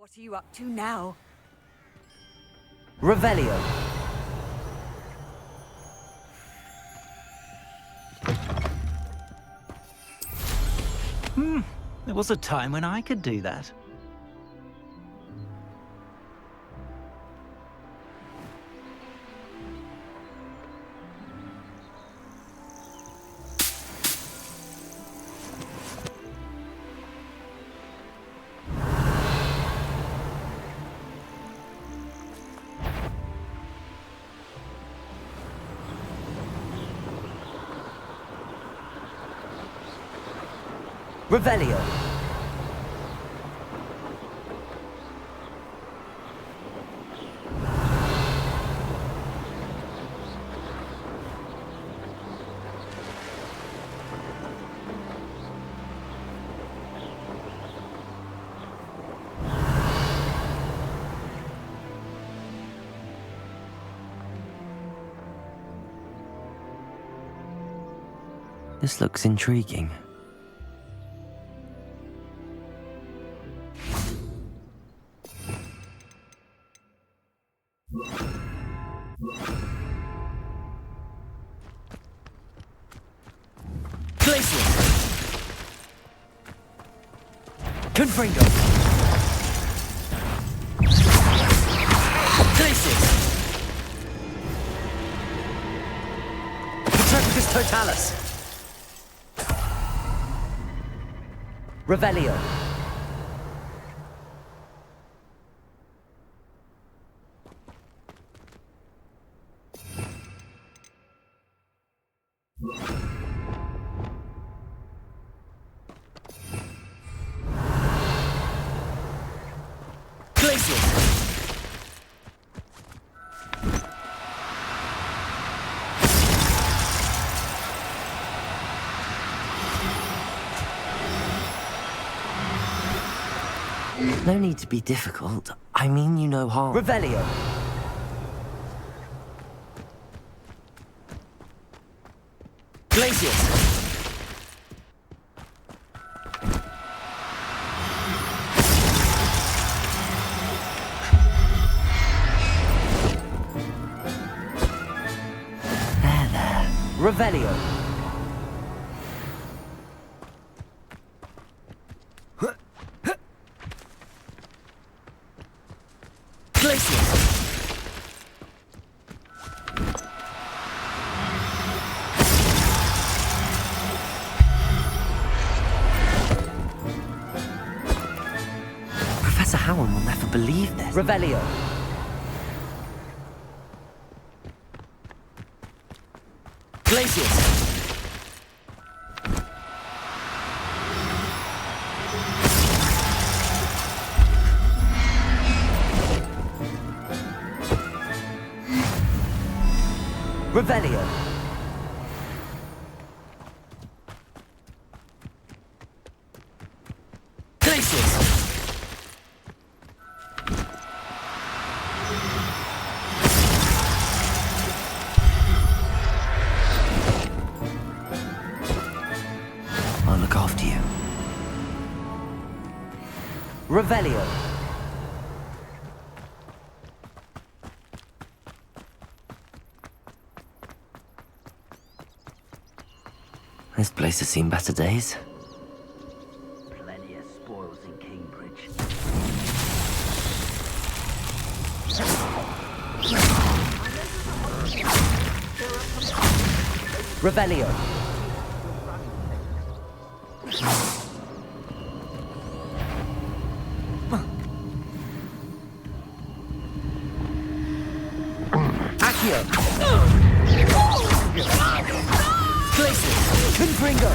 What are you up to now? Revelio. There was a time when I could do that. Revelio. This looks intriguing. Confringo! Glacius! Centerpiece Totalis! Revelio! No need to be difficult. I mean you no harm. Revelio! Glacius! There. Revelio! Howard will never believe this. Revelio. Glacius. Revelio. Glacius. Revelio. This place has seen better days. Plenty of spoils in Cambridge. Revelio. Places! Confringo!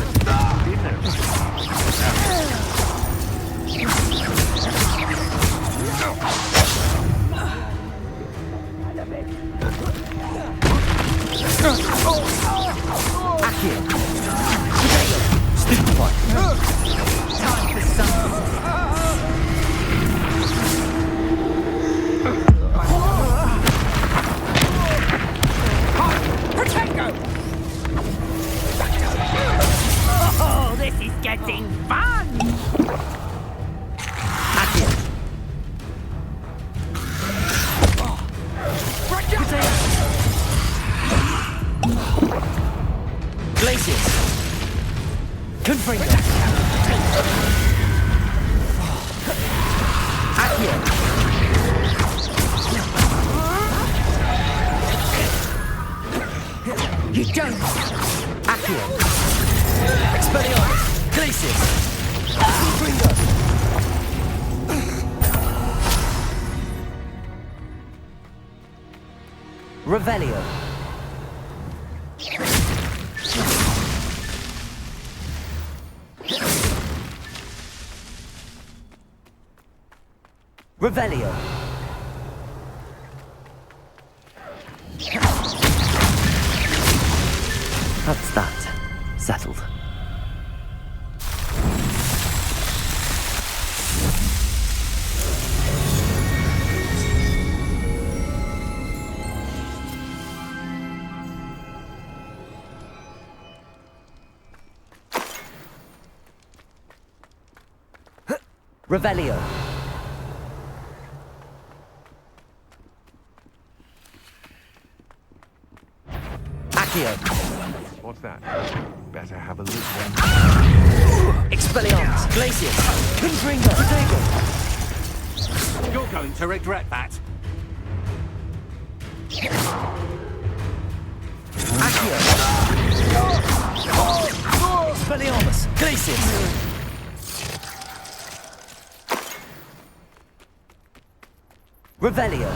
Accio! Stupefy! Time for something! Oh, this is getting fun! Accio! Confringo. Accio. You don't. Accio. Expelliarmus. Glacius. Confringo. Revelio. Revelio. That's that. Settled. Revelio. Accio. What's that? Better have a look then. Expelliarmus. Glacius. Confringo. Protego. You're going to regret that. Accio. Expelliarmus. Glacius. Revelio.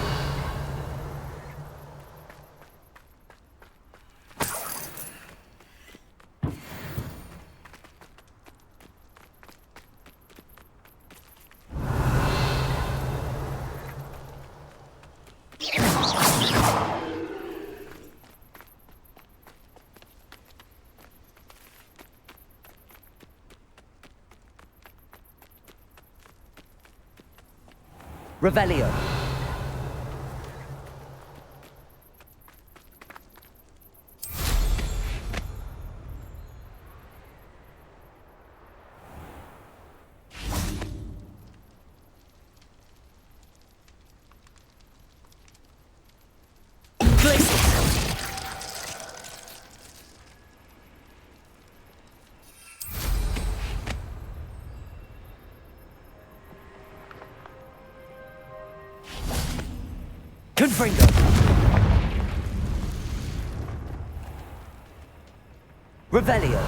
Revelio. Confringo. Revelio.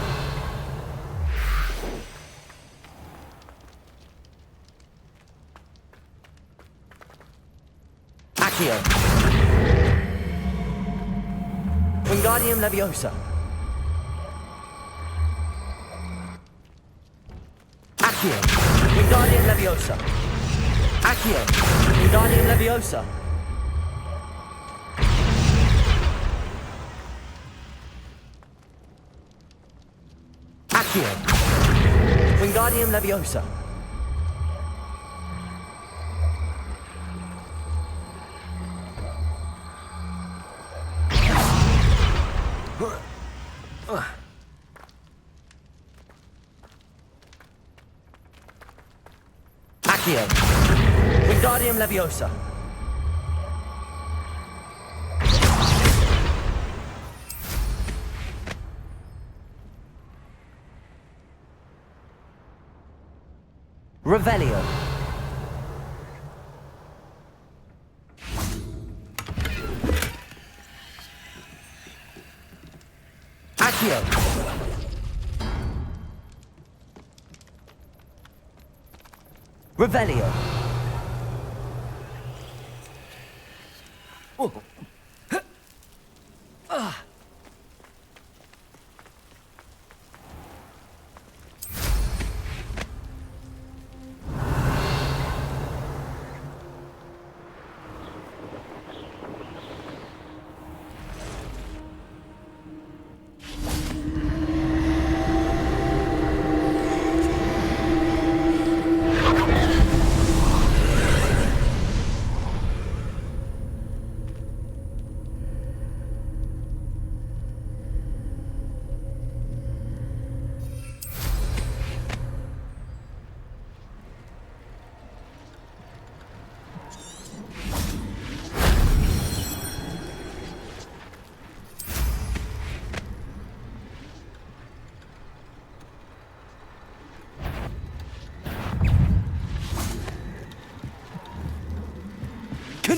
Accio. Wingardium Leviosa. Accio. Wingardium Leviosa. Accio. Wingardium Leviosa. Accio. Wingardium Leviosa. Accio. Wingardium Leviosa. Revelio. Accio. Revelio. Oh.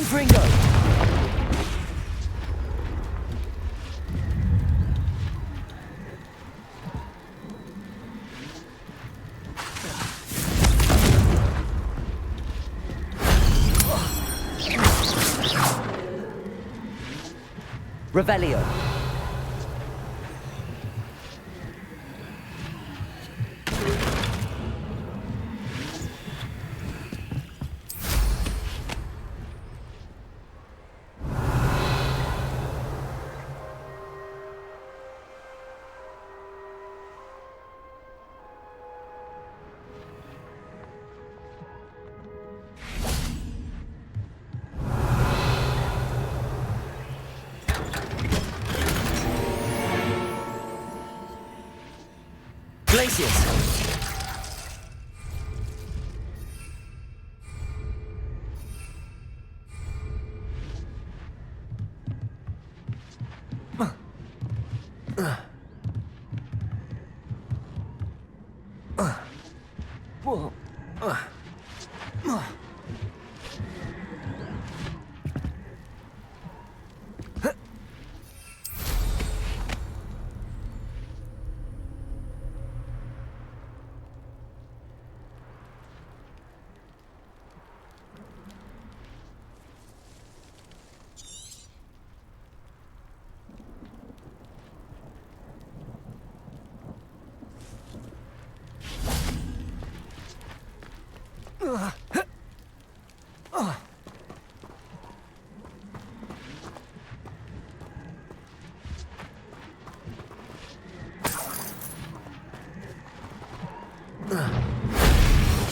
Confringo! Revelio. Glacius.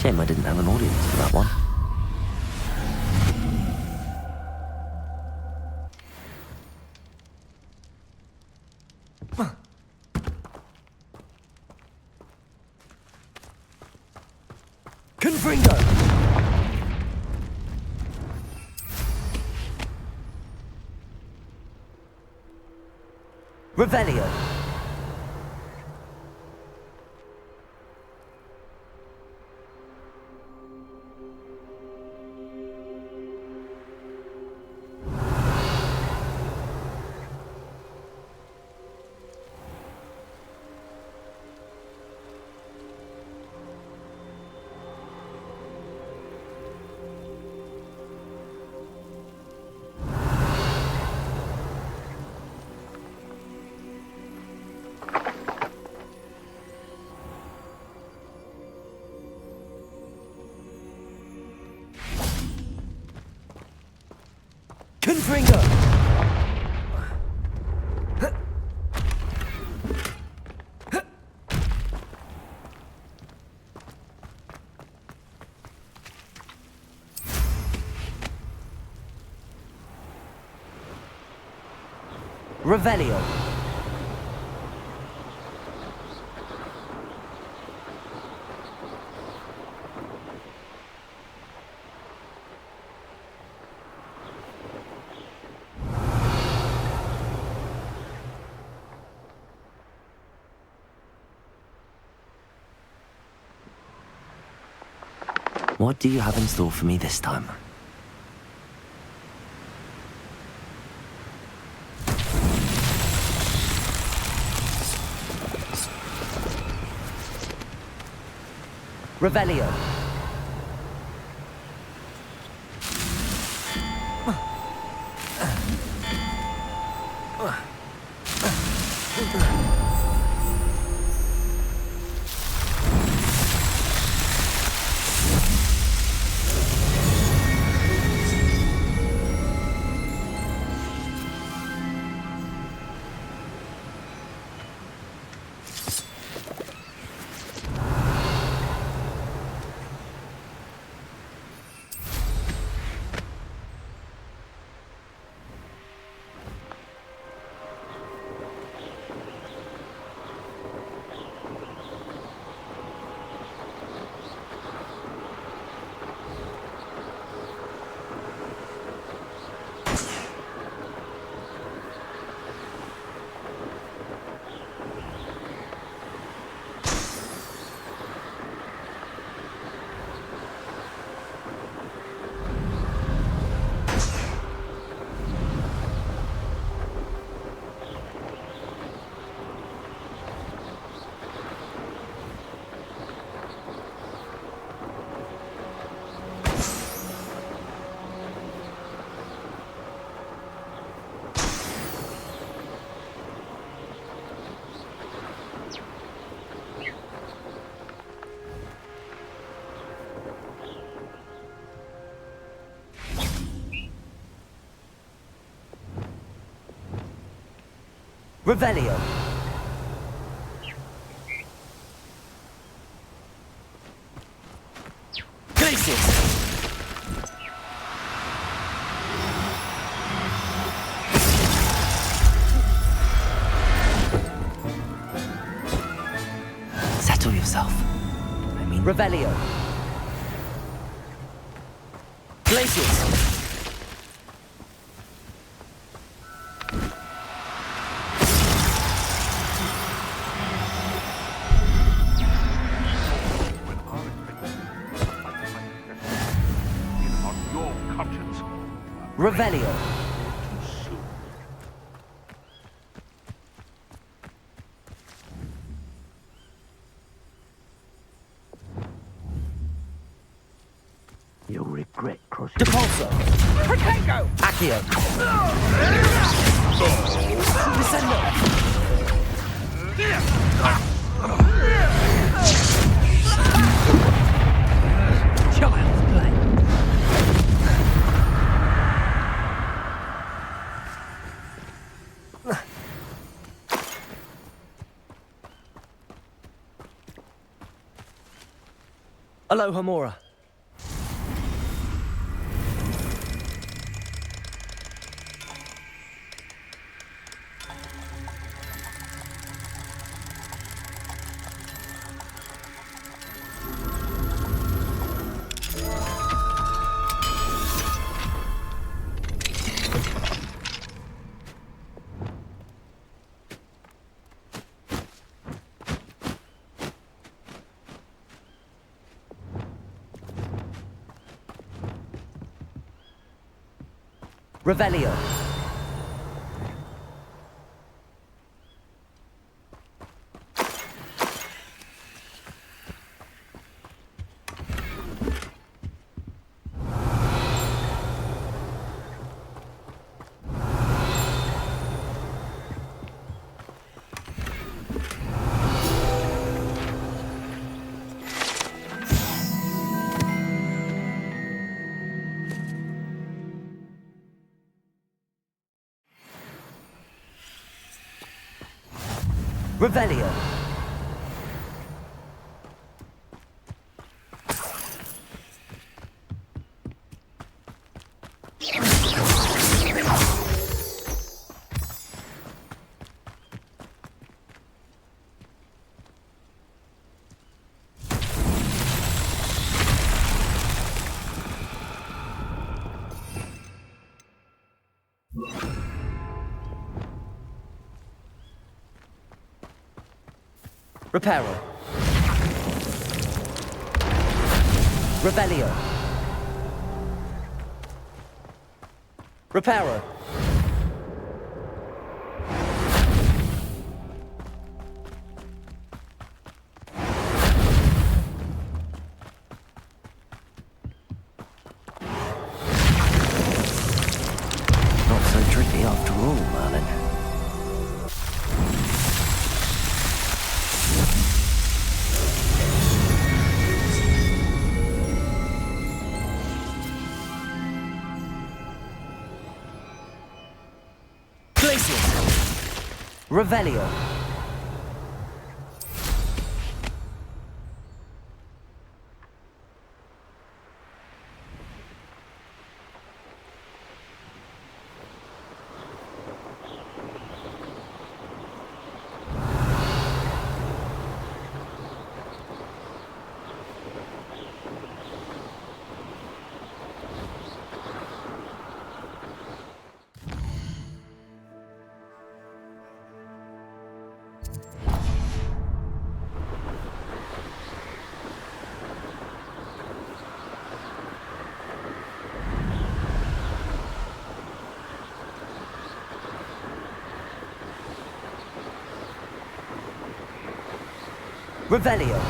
Shame I didn't have an audience for that one. Confringo! Revelio. Confringo! Revelio. What do you have in store for me this time? Revelio. Revelio. Glacius. Settle yourself. I mean, Revelio. Glacius. Revelio. You'll regret crossing. Depulso. Protego! Accio. Descendo. Child's play. Aloha Mora. Revelio. Revelio. Reparo. Revelio. Reparo. Not so tricky after all, Merlin. Revelio. Revelio.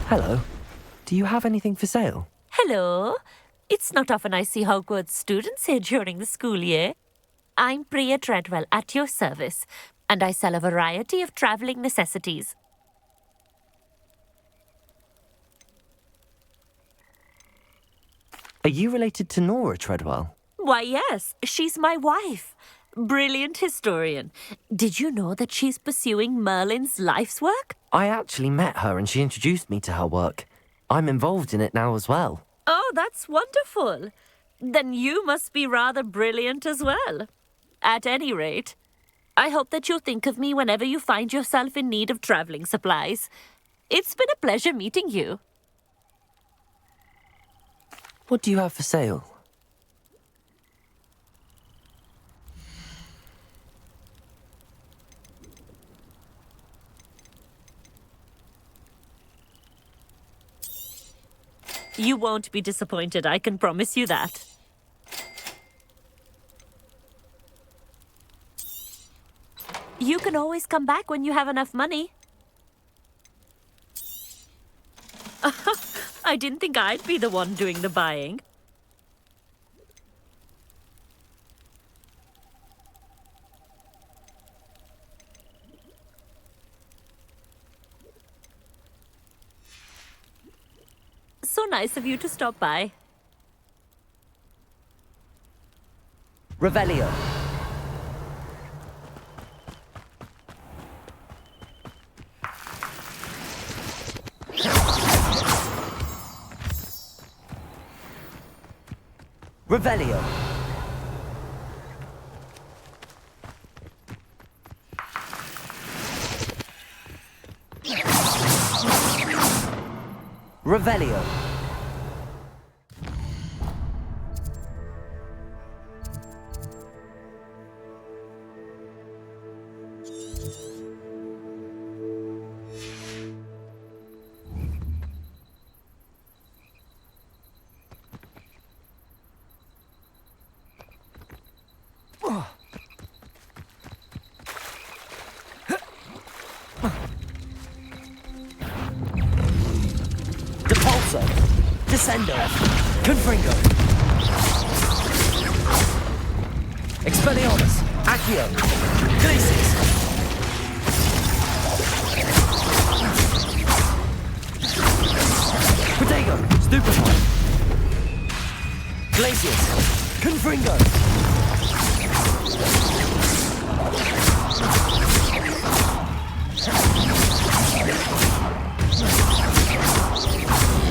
Hello. Do you have anything for sale? Hello. It's not often I see Hogwarts students here during the school year. I'm Priya Treadwell, at your service, and I sell a variety of travelling necessities. Are you related to Nora Treadwell? Why, yes, she's my wife. Brilliant historian. Did you know that she's pursuing Merlin's life's work? I actually met her and she introduced me to her work. I'm involved in it now as well. Oh, that's wonderful. Then you must be rather brilliant as well. At any rate, I hope that you'll think of me whenever you find yourself in need of travelling supplies. It's been a pleasure meeting you. What do you have for sale? You won't be disappointed, I can promise you that. You can always come back when you have enough money. I didn't think I'd be the one doing the buying. So nice of you to stop by. Revelio. Revelio. Revelio. Depulso. Descendo. Confringo. Expelliarmus. Accio. Glacis. Protego. Stupefy. Glacius. Confringo.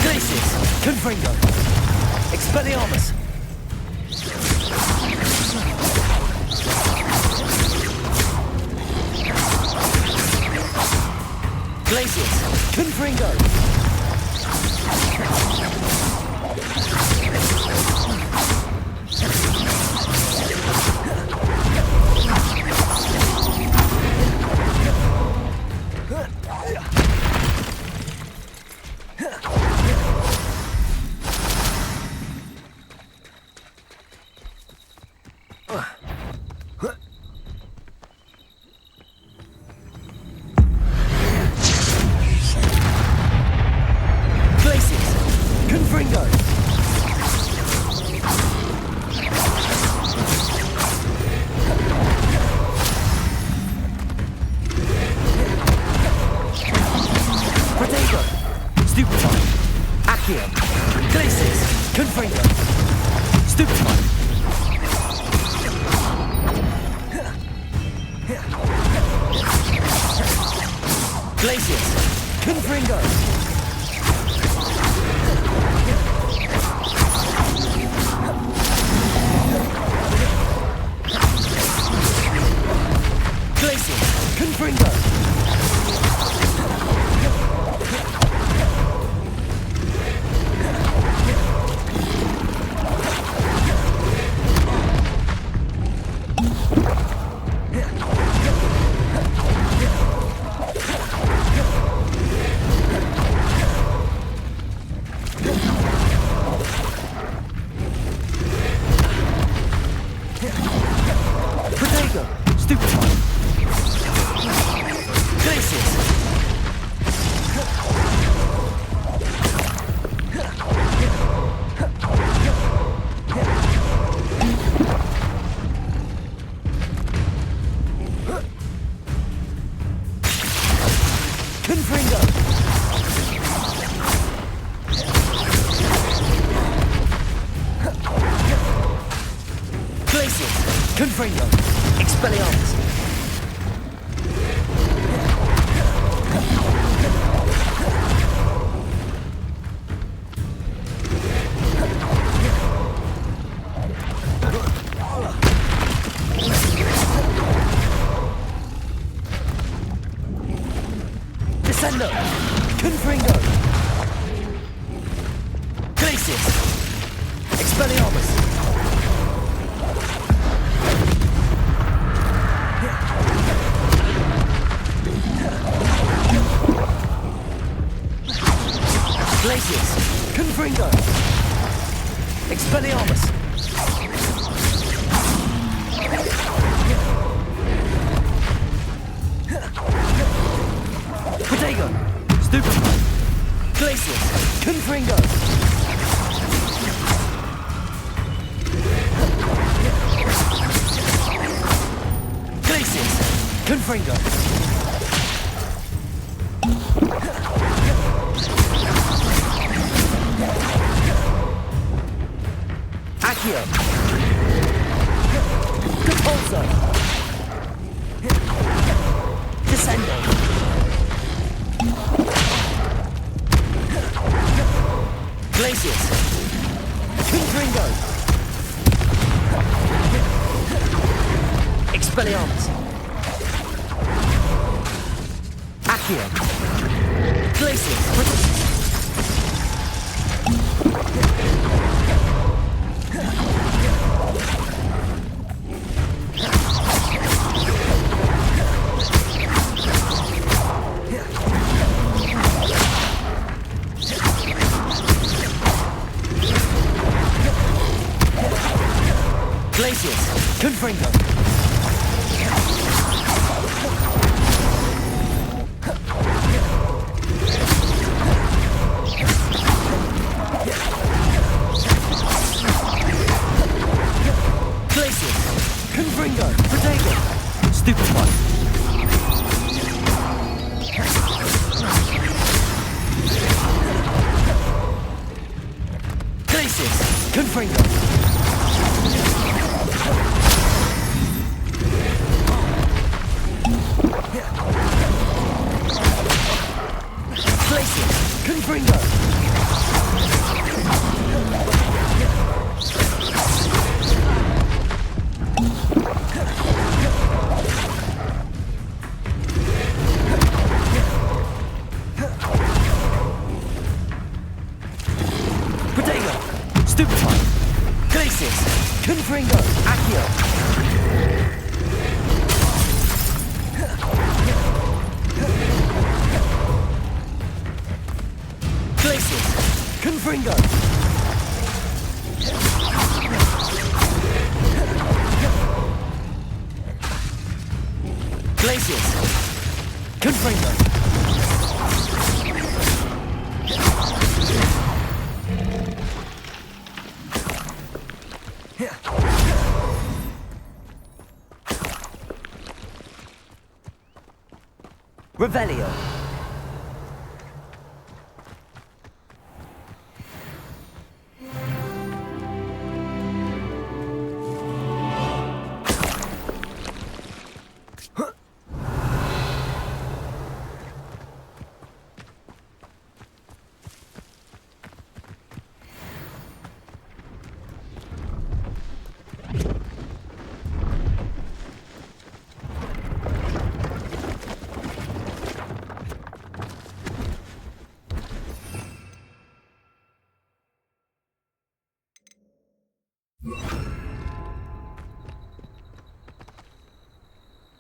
Glacius. Confringo. Expelliarmus. Glacius. Confringo. Confringo! Glacius! Confringo! Expelliarmus! Descendo! Confringo! Glacius! Expelliarmus! Glacius! Confringo! Expelliarmus! Protego! Stupefy! Glacius! Confringo! Glacius! Confringo! Accio! Repulso! Descendo! Glacius! Confringo! Expelliarmus! Accio! Glacius! Glacius! Confringo! Glacius! Confringo! Protego! Stupefy! Glacius! Confringo! Glacius! Confringo! Protego! Stupefy! Glacius! Confringo! Accio! Glacius! Confringo! Glacius! Confringo! Revelio!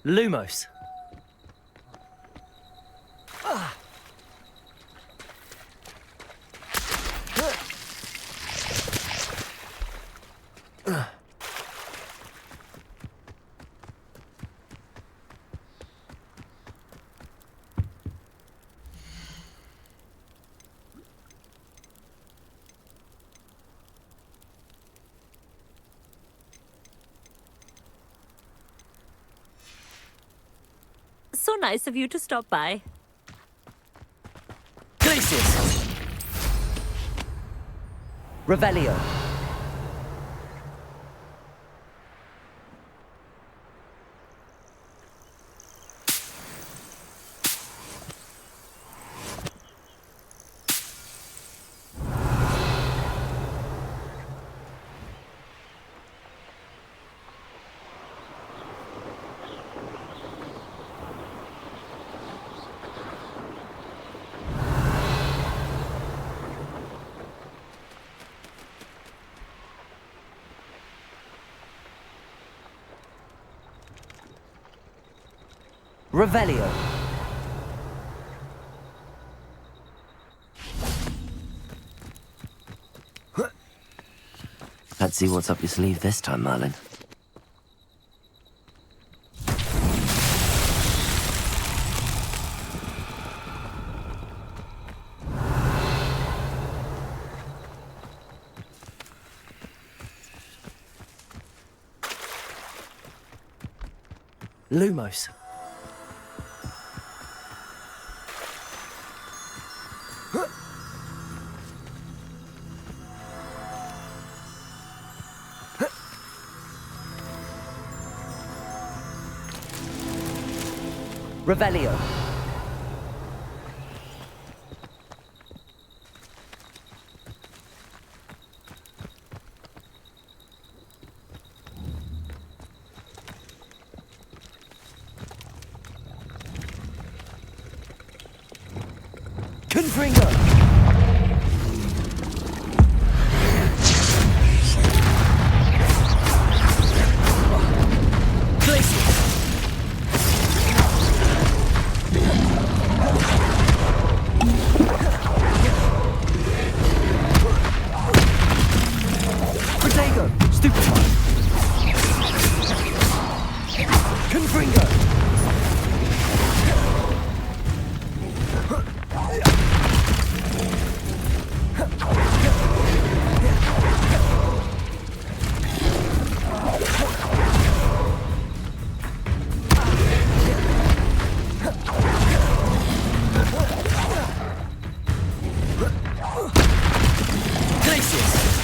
Lumos. So nice of you to stop by. Glacius! Revelio. Revelio. Let's see what's up your sleeve this time, Merlin. Lumos. Revelio. Confringo.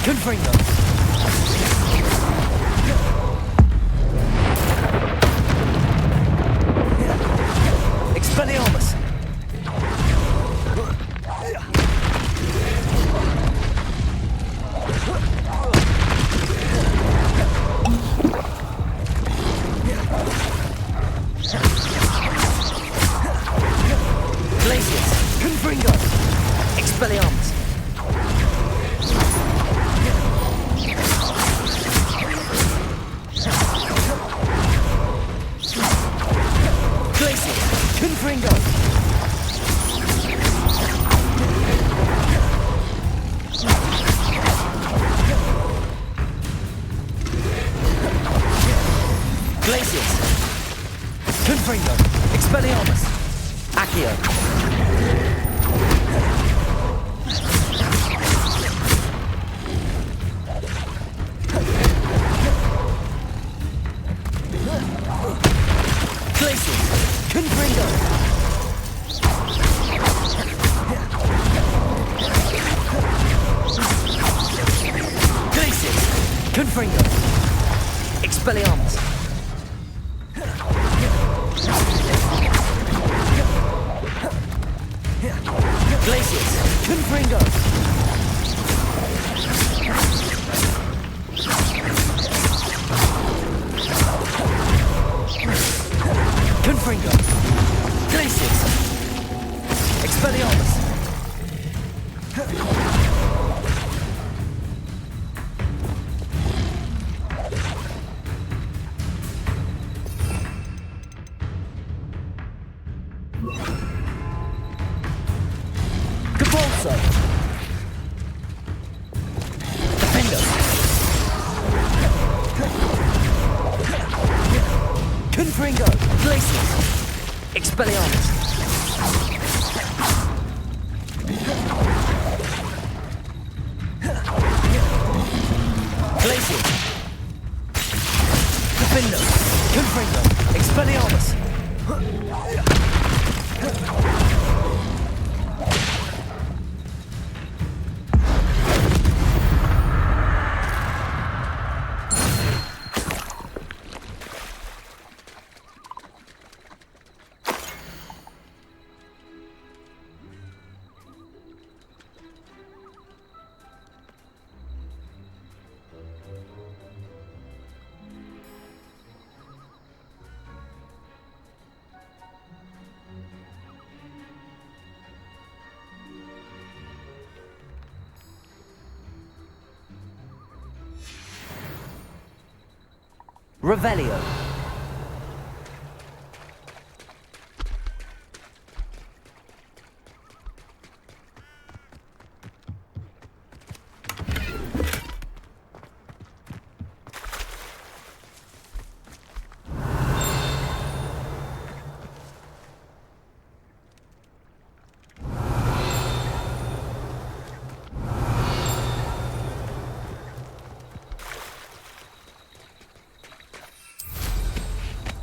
Expelliarmus! Glacius! Confringo! Expelliarmus! Confringo! Glacius! Confringo! Expelliarmus! Accio! Glacius! Confringo! Glacius! Confringo! Expelliarmus! Glacius! Confringo! Confringo! Glacius! Expelliarmus! Capolso! Defender! Confringo! Glacius! Expelliarmus! Glacius! Defender! Confringo! Expelliarmus! Revelio.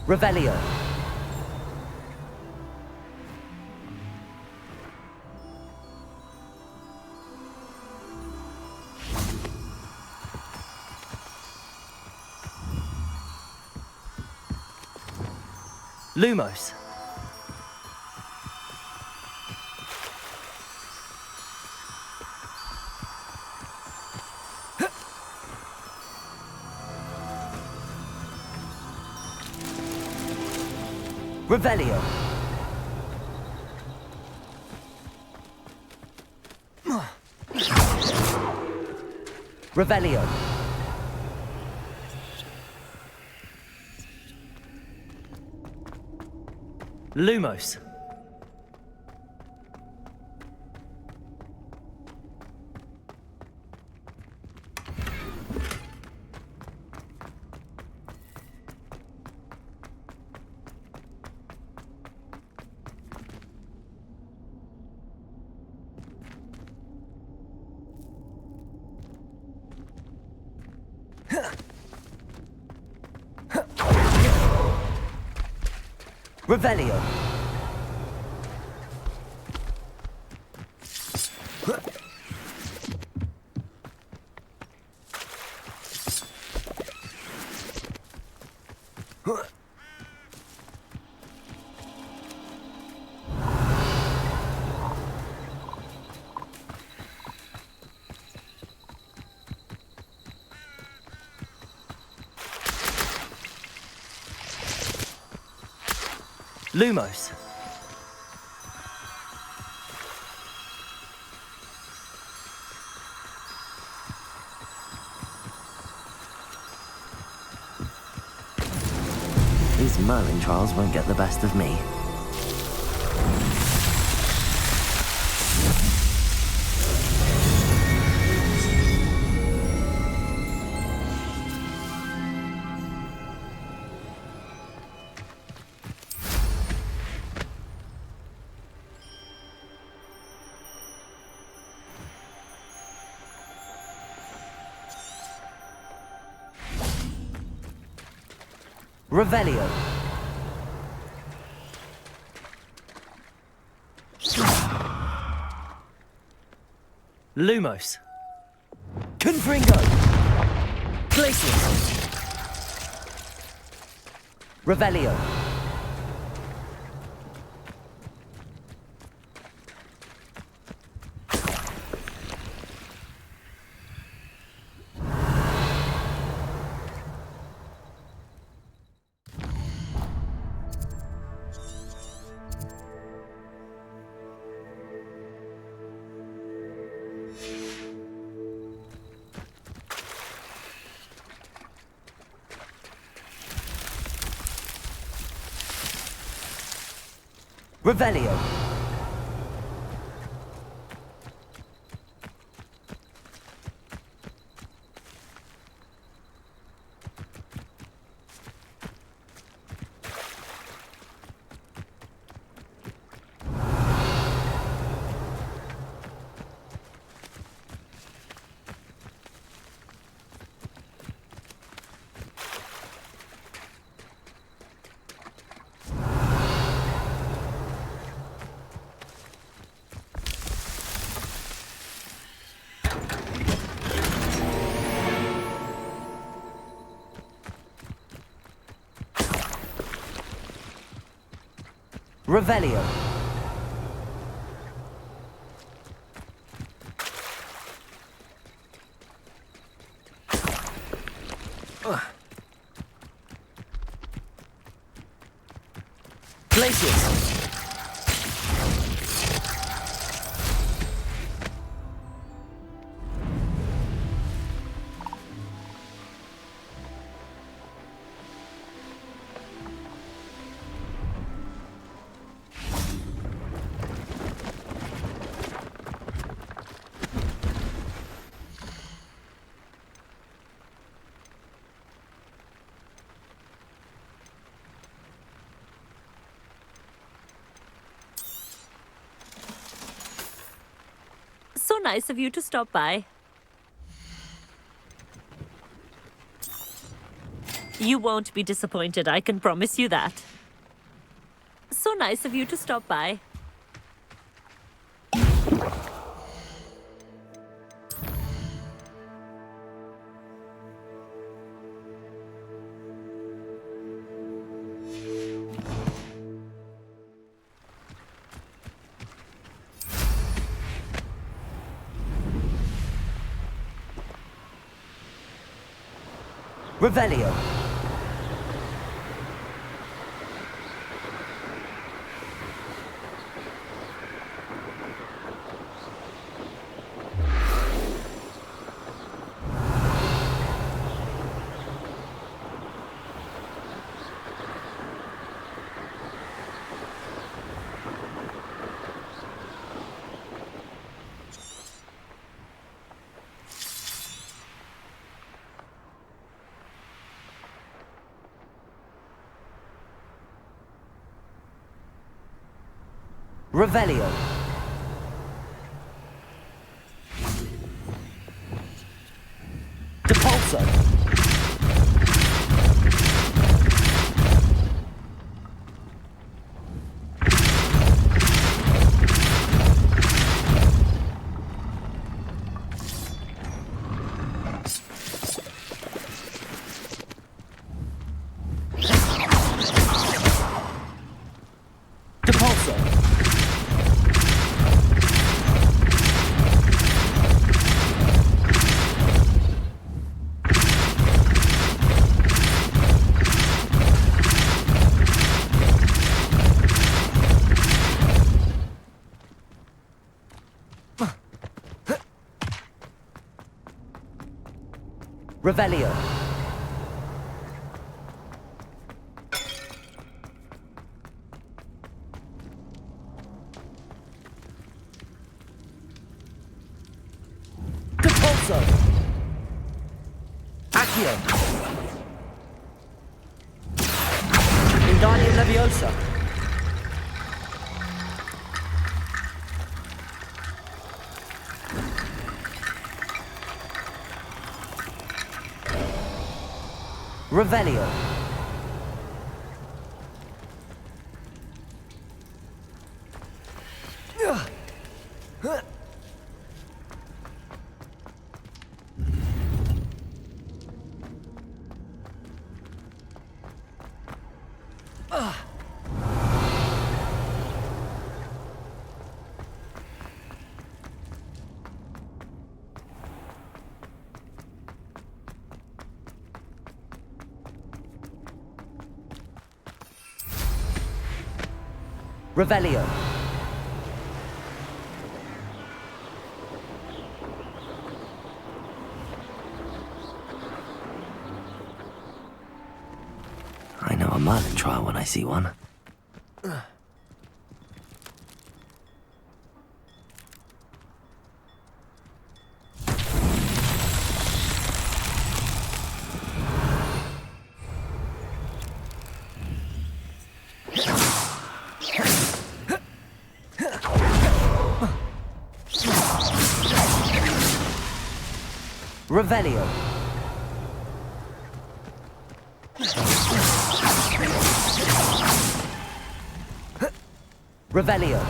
Revelio. Lumos. Revelio. Revelio. Lumos. Revelio. Lumos. These Merlin trials won't get the best of me. Revelio. Lumos. Confringo. Glacius. Revelio. Revelio. Revelio. Glacius. So nice of you to stop by. You won't be disappointed, I can promise you that. So nice of you to stop by. Revelio. Revelio. Depulso. Depulso. Revelio. Depulso. Accio. Wingardium Leviosa. Revelio. Revelio. I know a Merlin trial when I see one. Revelio. Revelio.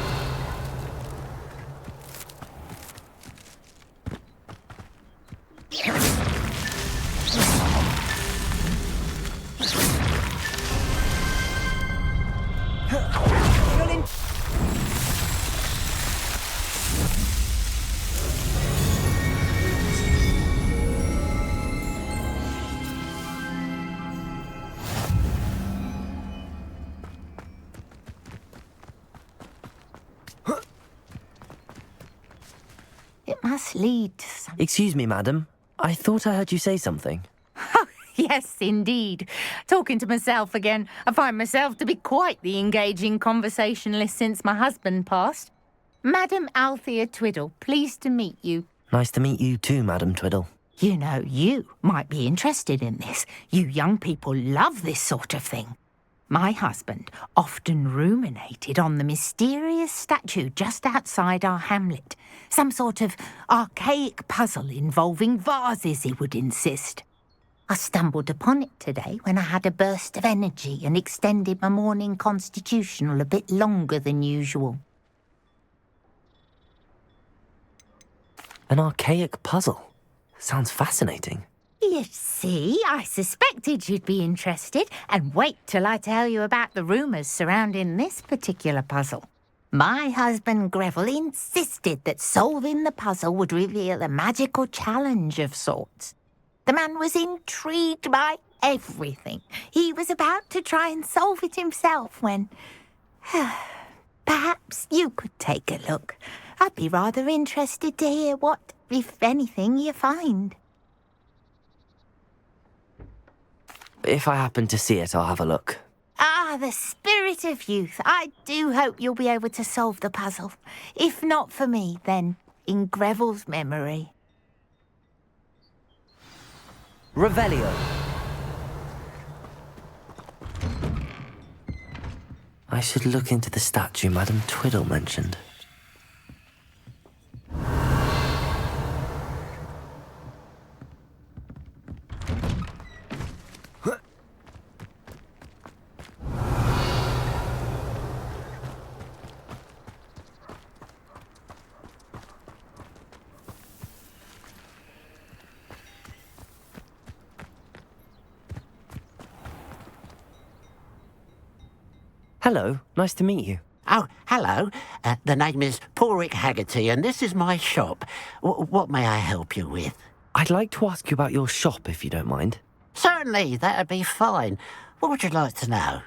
It must lead to something. Excuse me, madam. I thought I heard you say something. Yes, indeed. Talking to myself again. I find myself to be quite the engaging conversationalist since my husband passed. Madam Althea Twiddle, pleased to meet you. Nice to meet you too, Madam Twiddle. You know, you might be interested in this. You young people love this sort of thing. My husband often ruminated on the mysterious statue just outside our hamlet. Some sort of archaic puzzle involving vases, he would insist. I stumbled upon it today when I had a burst of energy and extended my morning constitutional a bit longer than usual. An archaic puzzle. Sounds fascinating. You see, I suspected you'd be interested, and wait till I tell you about the rumours surrounding this particular puzzle. My husband Greville insisted that solving the puzzle would reveal a magical challenge of sorts. The man was intrigued by everything. He was about to try and solve it himself when... Perhaps you could take a look. I'd be rather interested to hear what, if anything, you find. If I happen to see it, I'll have a look. Ah, the spirit of youth. I do hope you'll be able to solve the puzzle. If not for me, then in Greville's memory. Revelio. I should look into the statue Madame Twiddle mentioned. Hello, nice to meet you. Oh, hello. The name is Portkey Haggerty, and this is my shop. What may I help you with? I'd like to ask you about your shop, if you don't mind. Certainly, that'd be fine. What would you like to know?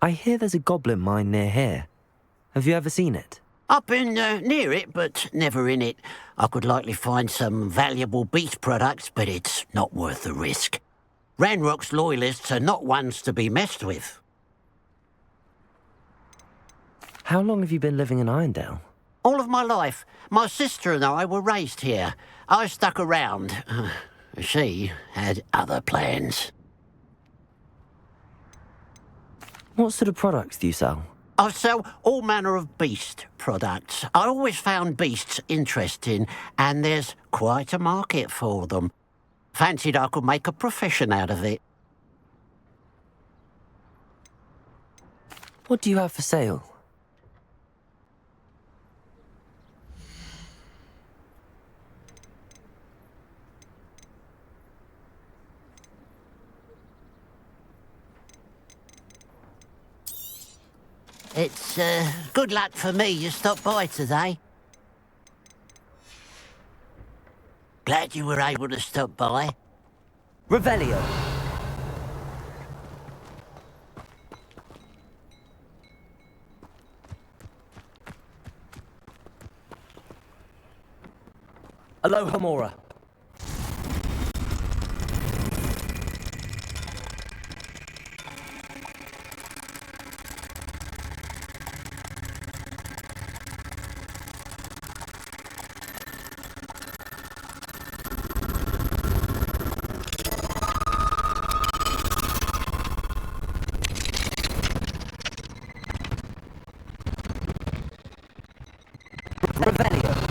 I hear there's a goblin mine near here. Have you ever seen it? I've been near it, but never in it. I could likely find some valuable beast products, but it's not worth the risk. Ranrock's loyalists are not ones to be messed with. How long have you been living in Irondale? All of my life. My sister and I were raised here. I stuck around. She had other plans. What sort of products do you sell? I sell all manner of beast products. I always found beasts interesting, and there's quite a market for them. Fancied I could make a profession out of it. What do you have for sale? It's good luck for me you stopped by today. Glad you were able to stop by. Revelio. Aloha Mora. Revelio.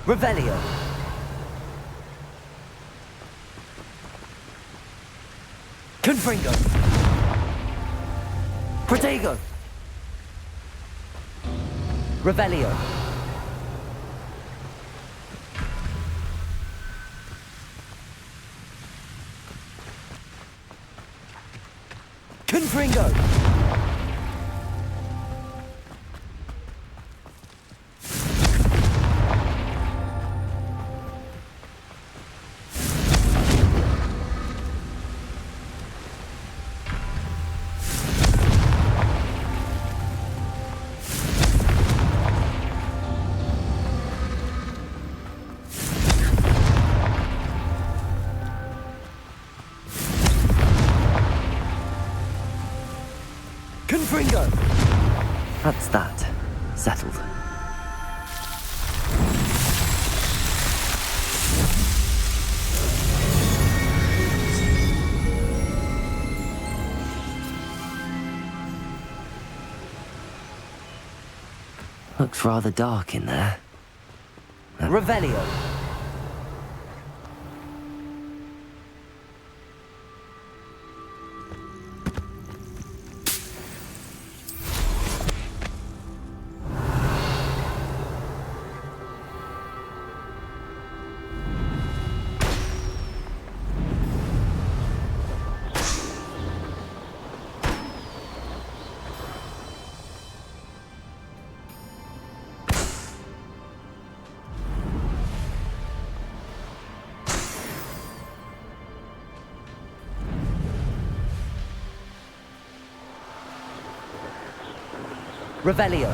Revelio. Confringo. Protego. Revelio. Confringo. That's that. Settled. Looks rather dark in there. Revelio. Revelio.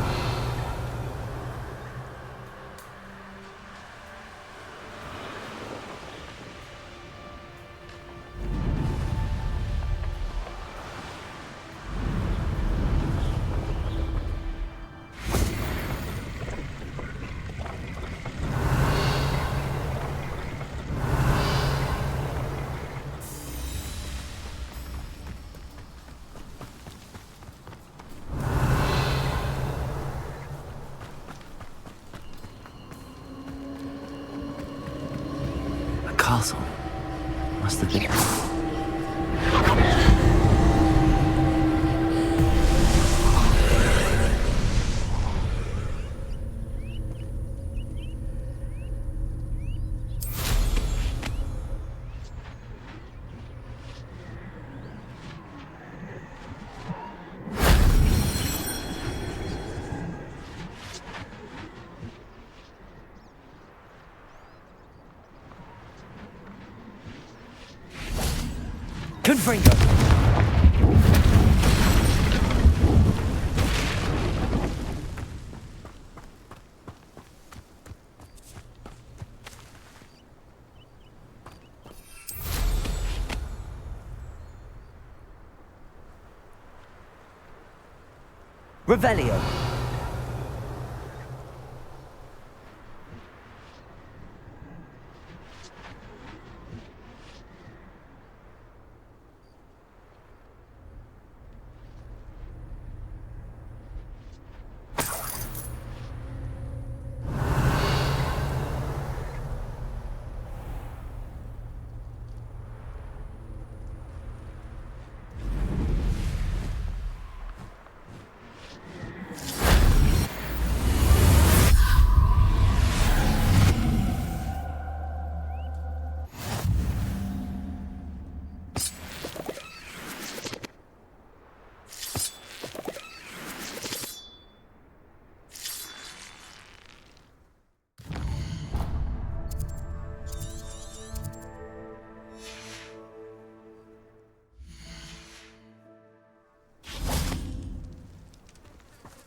Castle. Must have been. Confringo. Revelio.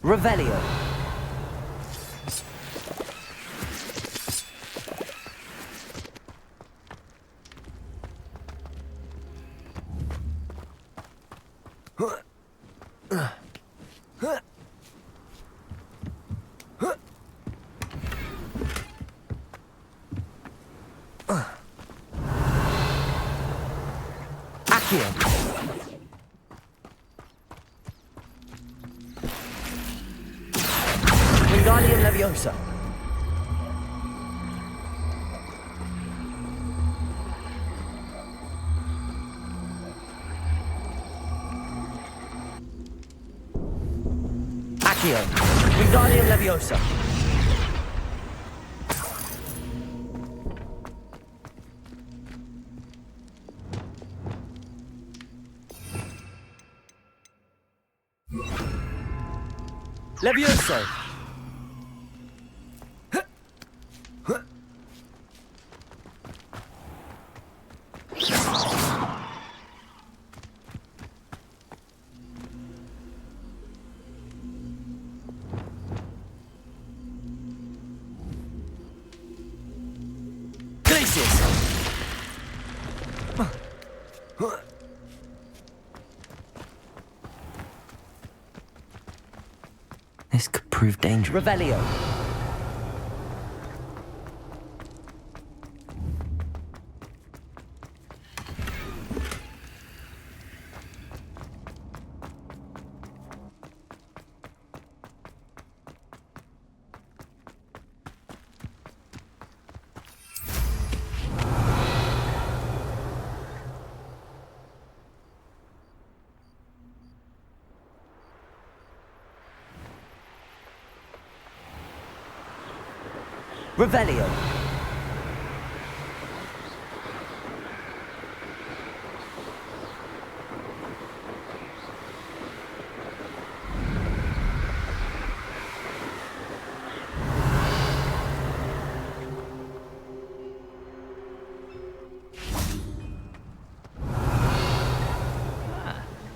Revelio. Accio. Wingardium Leviosa. Accio. Wingardium Leviosa. Levioso. prove dangerous. Revelio. Revelio.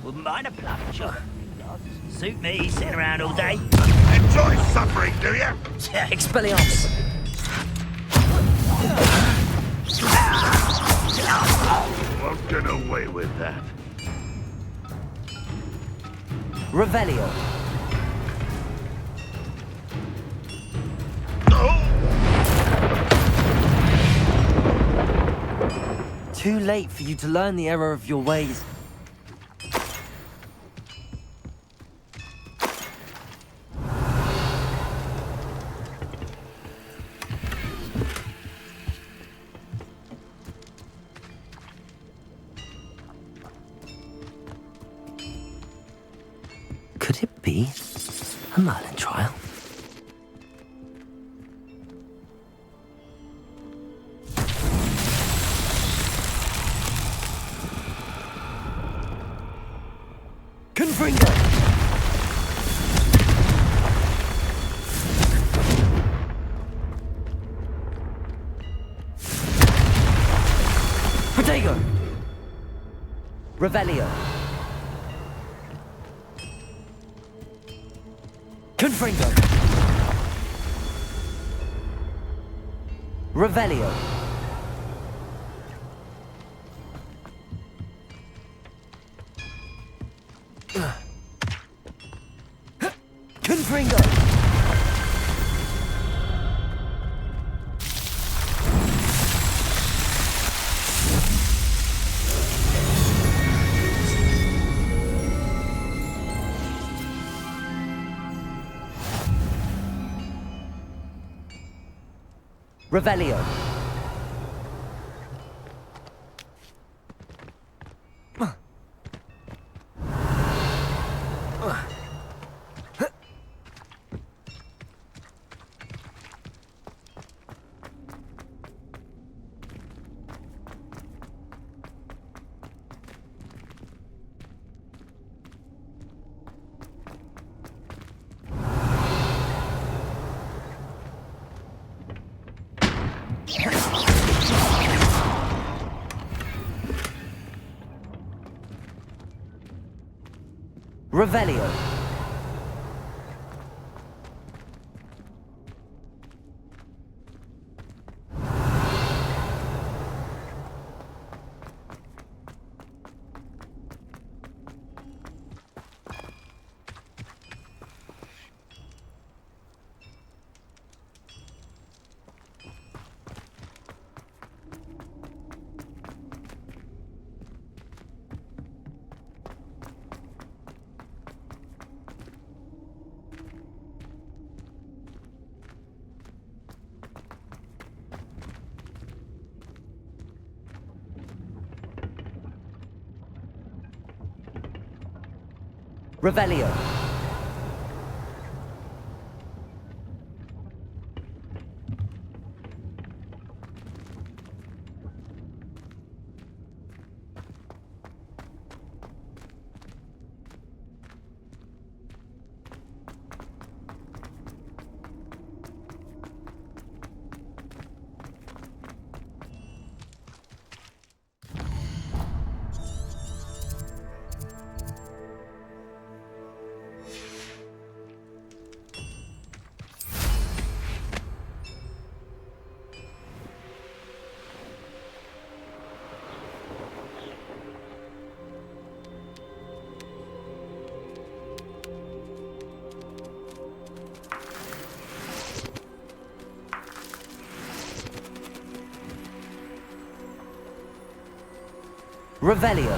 Wouldn't mind a plum job. Suit me, sitting around all day. Enjoy suffering, do you? Expelliarmus. Won't get away with that. Revelio. Too late for you to learn the error of your ways. Could it be a Merlin trial? Confringo! Protego! Revelio! Confringo! Revelio! Confringo! Revelio. Revelio. Revelio. Revelio.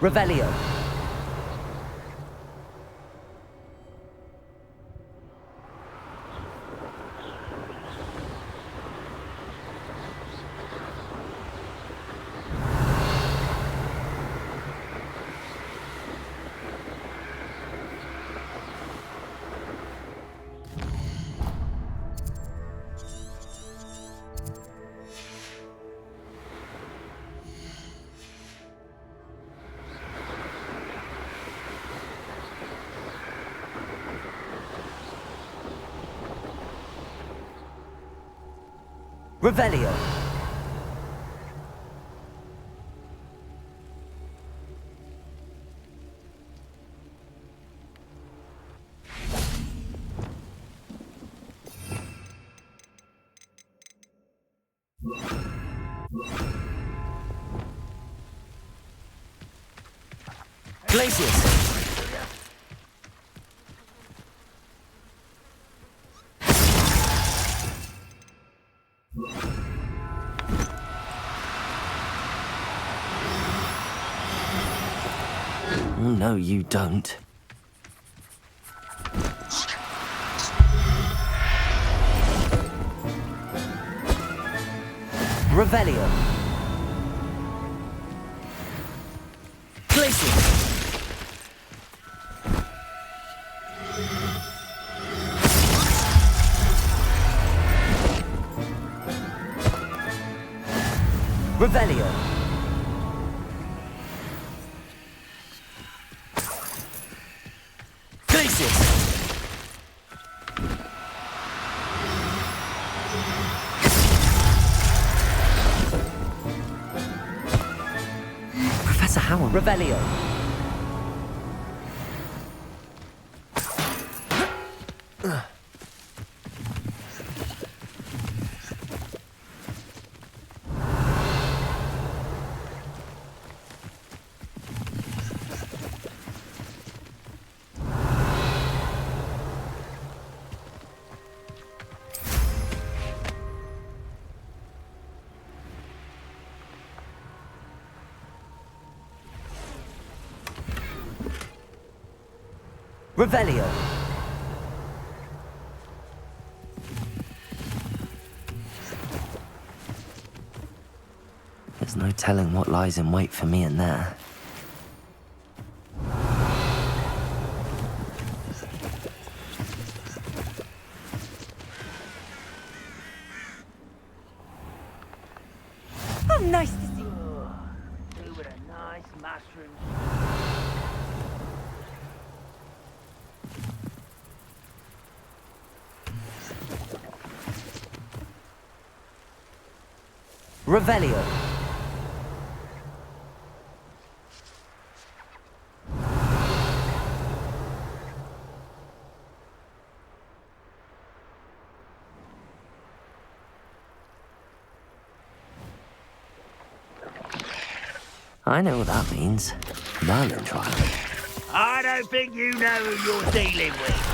Revelio. Revelio. Glacius. Oh, no, you don't. Revelio. Glacius. Revelio. Professor Howard. Revelio. Revelio. There's no telling what lies in wait for me in there. Oh, nice to see you. Ooh, with a nice mushroom. Revelio. I know what that means. Merlin trial. I don't think you know who you're dealing with.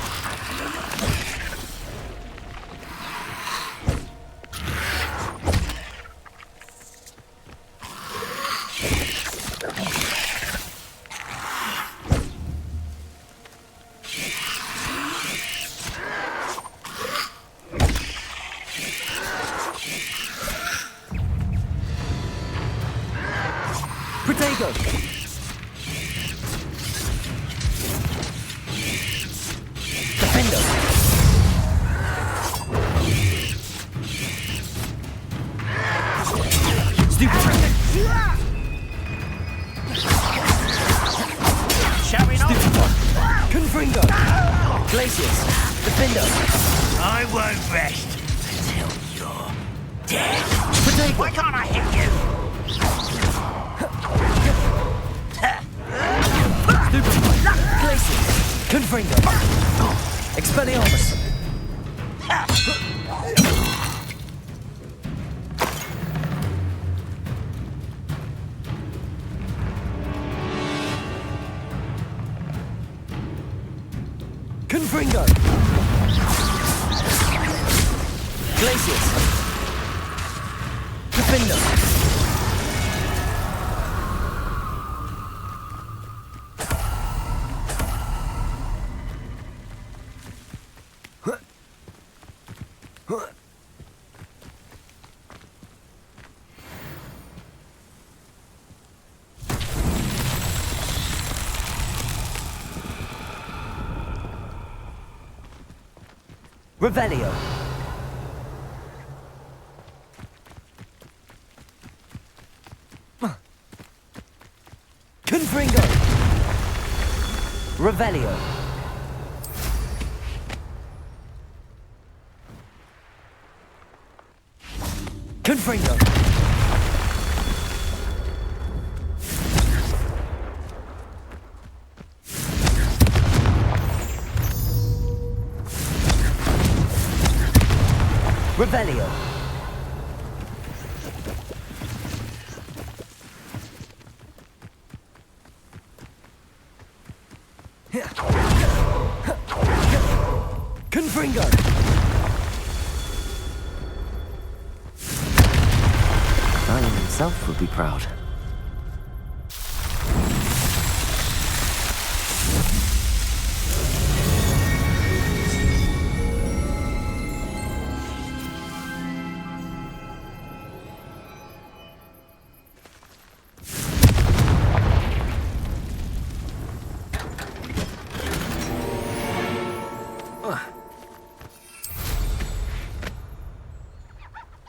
Protego! Defendo! I won't rest until you're dead. Why can't I hit you? Glacius. Confringo. Expelliarmus. Confringo. Glacius. Defender. Revelio. Confringo. Revelio. Confringo. Revelio. Confringo. Merlin himself would be proud.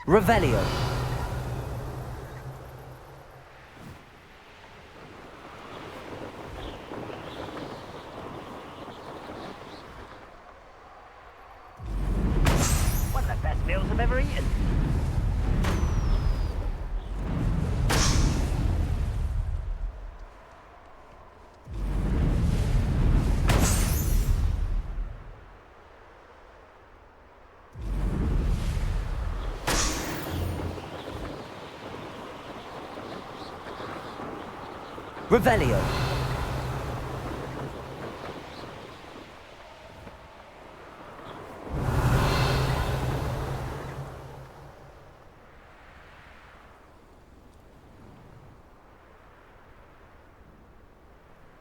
Revelio. One of the best meals I've ever eaten. Revelio.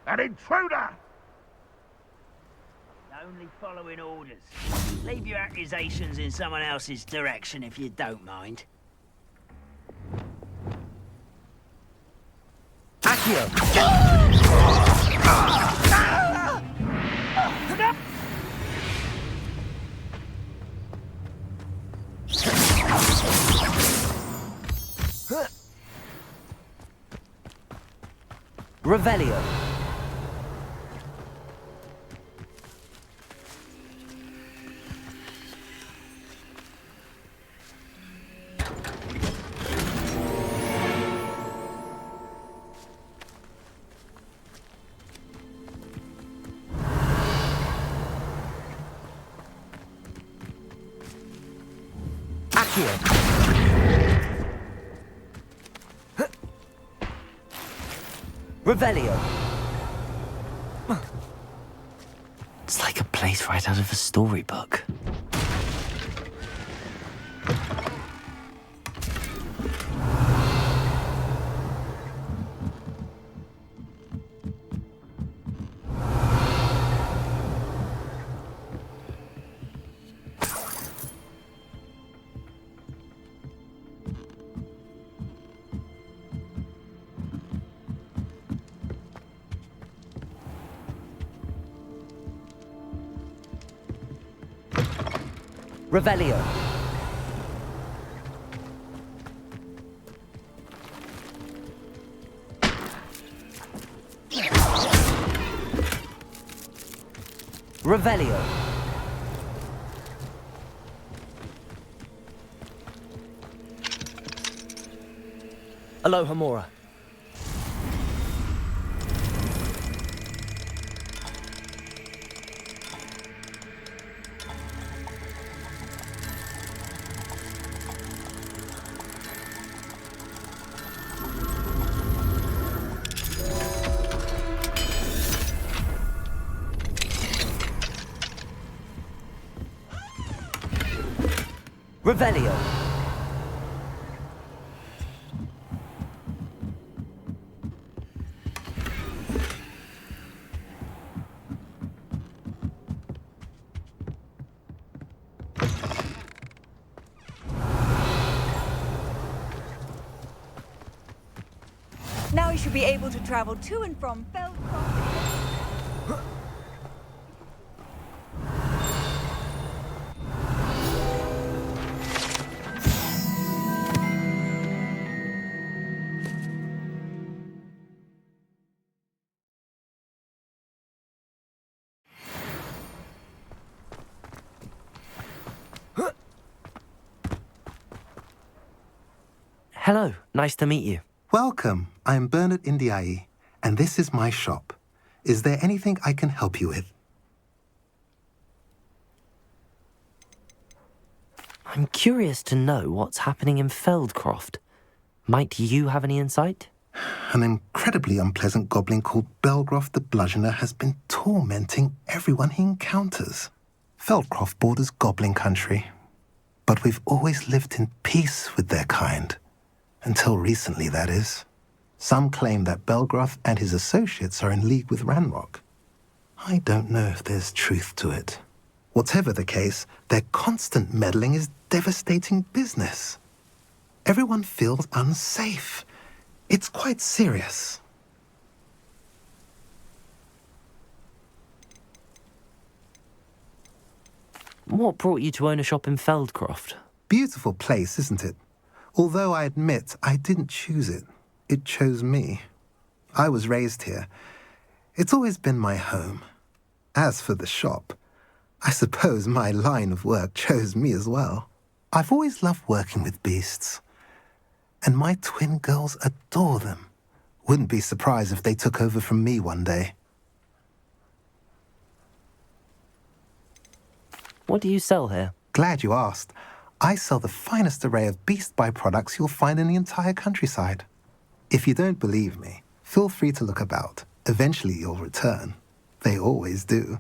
An intruder! Only following orders. Leave your accusations in someone else's direction if you don't mind. Accio. Revelio. Revelio. It's like a place right out of a storybook. Revelio. Revelio. Aloha Mora. Revelio. Now you should be able to travel to and from Feldcroft. Hello, nice to meet you. Welcome. I'm Bernard Indiai, and this is my shop. Is there anything I can help you with? I'm curious to know what's happening in Feldcroft. Might you have any insight? An incredibly unpleasant goblin called Belgroth the Bludgeoner has been tormenting everyone he encounters. Feldcroft borders goblin country, but we've always lived in peace with their kind. Until recently, that is. Some claim that Belgroth and his associates are in league with Ranrock. I don't know if there's truth to it. Whatever the case, their constant meddling is devastating business. Everyone feels unsafe. It's quite serious. What brought you to own a shop in Feldcroft? Beautiful place, isn't it? Although I admit I didn't choose it. It chose me. I was raised here. It's always been my home. As for the shop, I suppose my line of work chose me as well. I've always loved working with beasts. And my twin girls adore them. Wouldn't be surprised if they took over from me one day. What do you sell here? Glad you asked. I sell the finest array of beast byproducts you'll find in the entire countryside. If you don't believe me, feel free to look about. Eventually you'll return. They always do.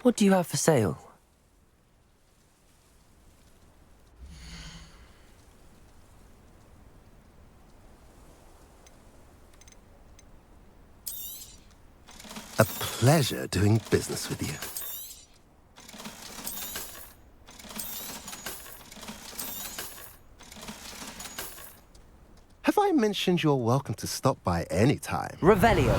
What do you have for sale? A pleasure doing business with you. Have I mentioned you're welcome to stop by any time? Revelio.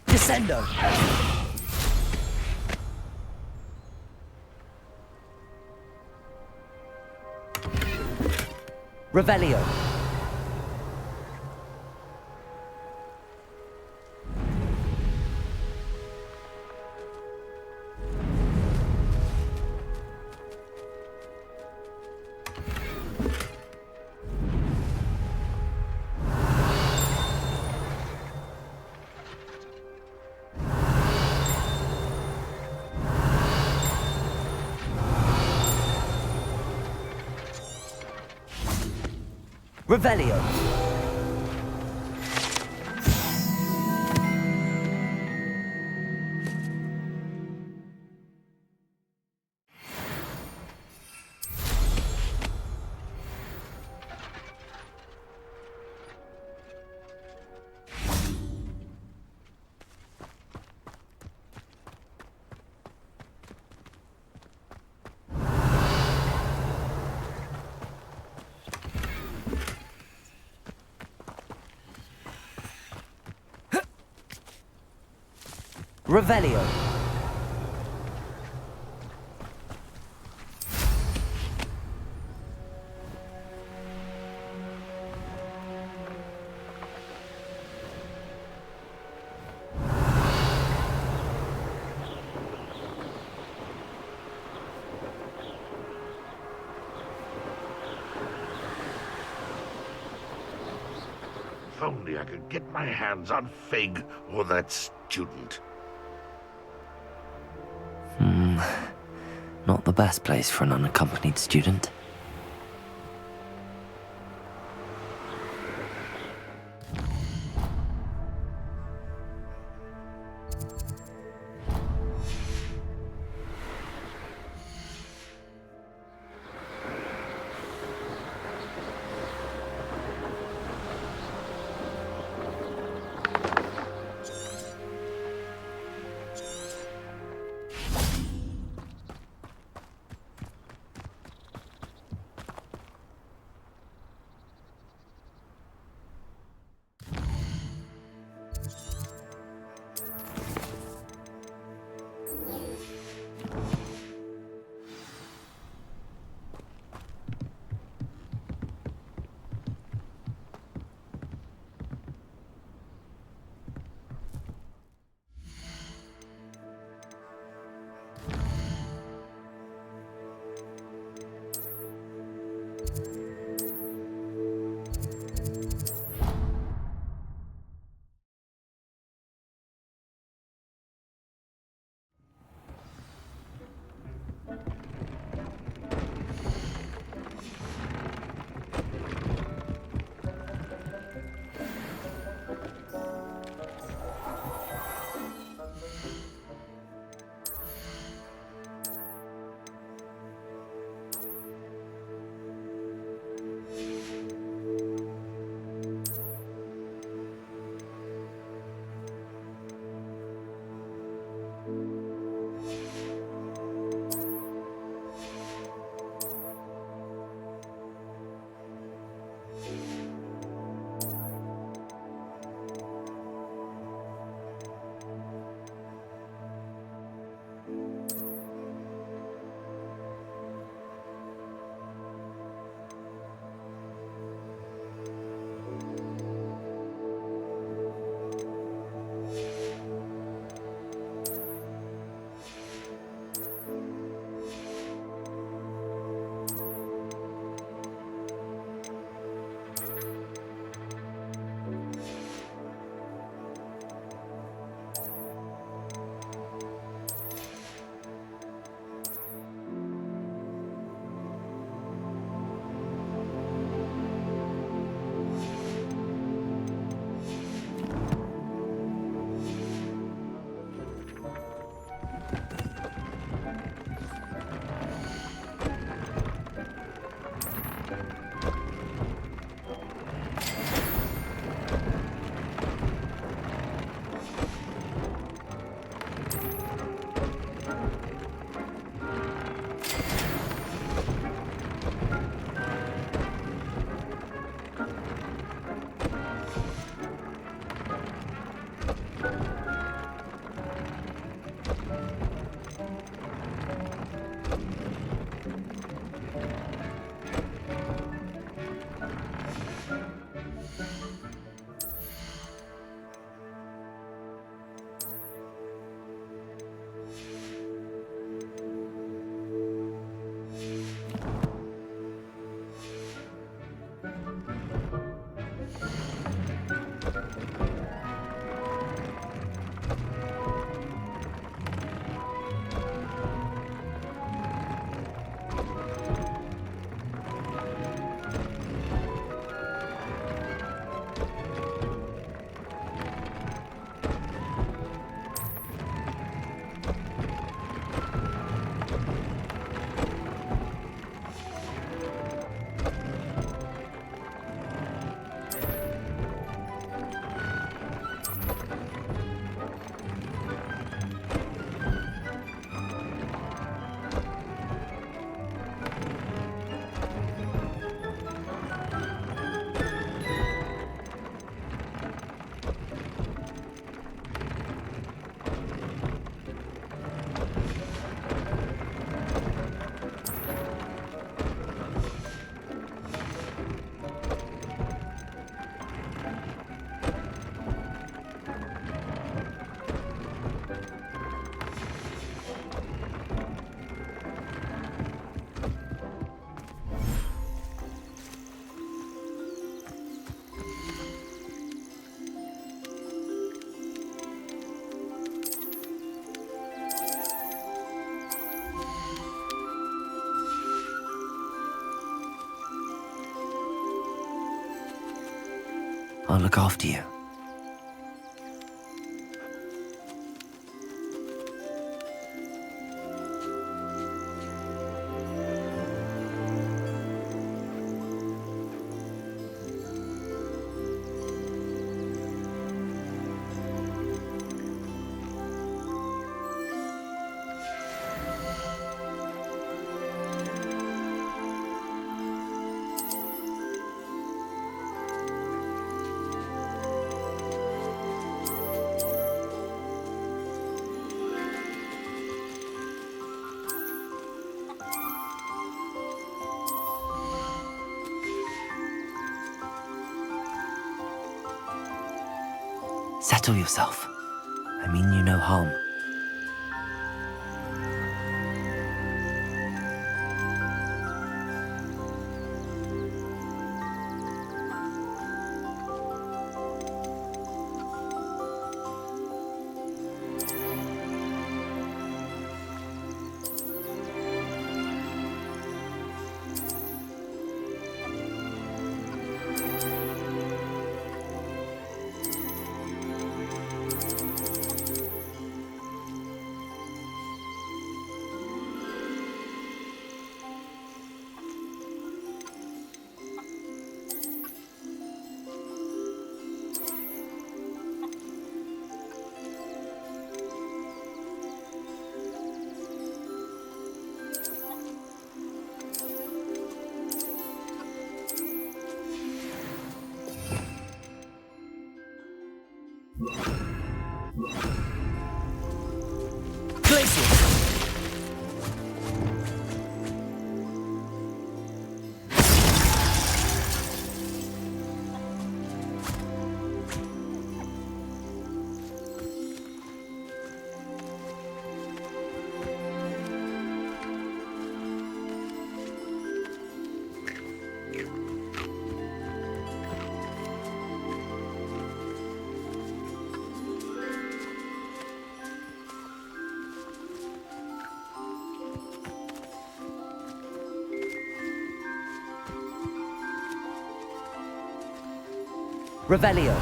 Descendo. Revelio. Revelio. Revelio. If only I could get my hands on Fig or that student. Not the best place for an unaccompanied student. I'll look after you. Settle yourself. I mean you no harm. Revelio.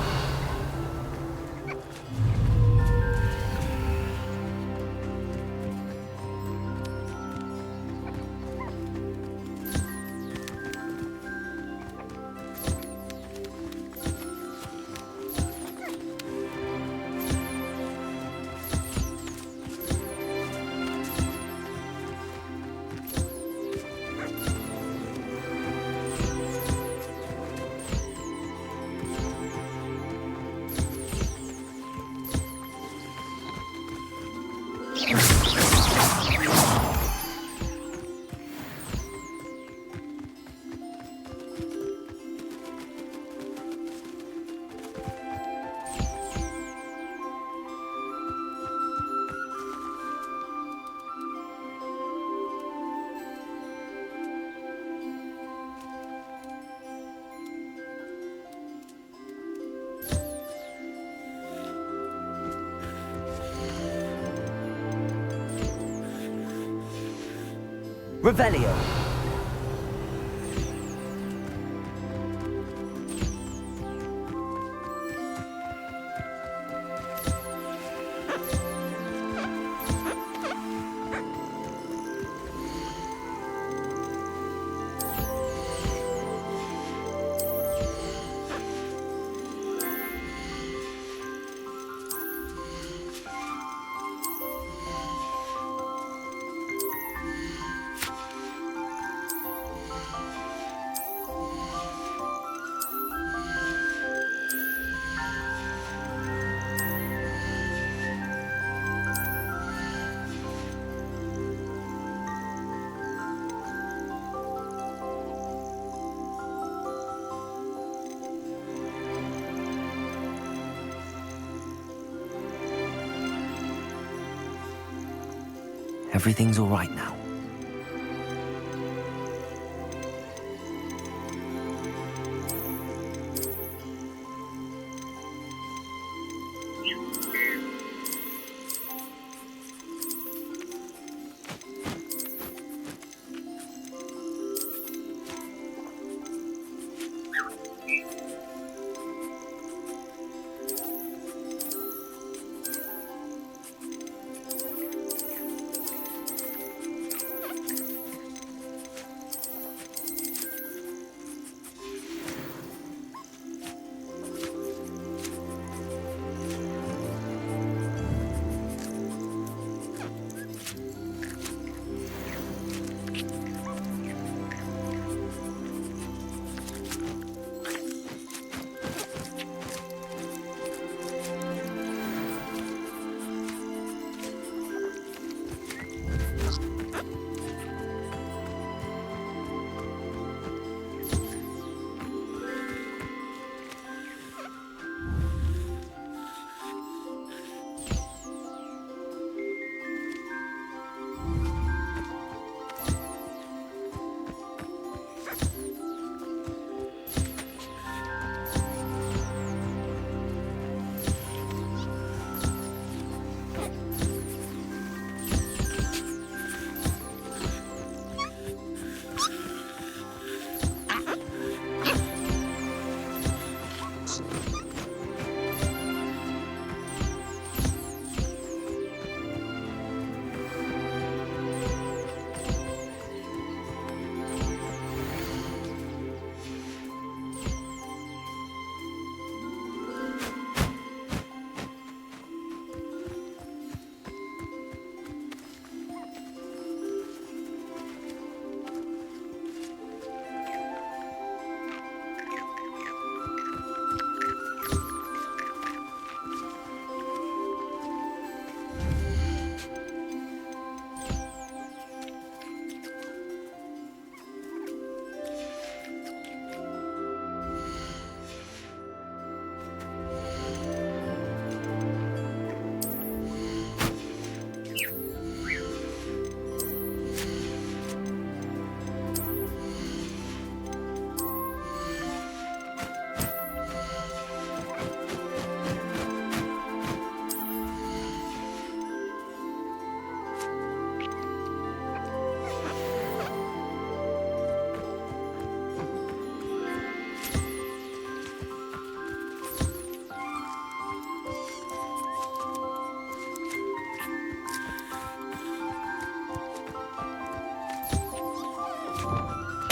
Revelio. Everything's all right now.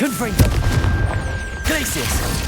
Confringo! Glacius!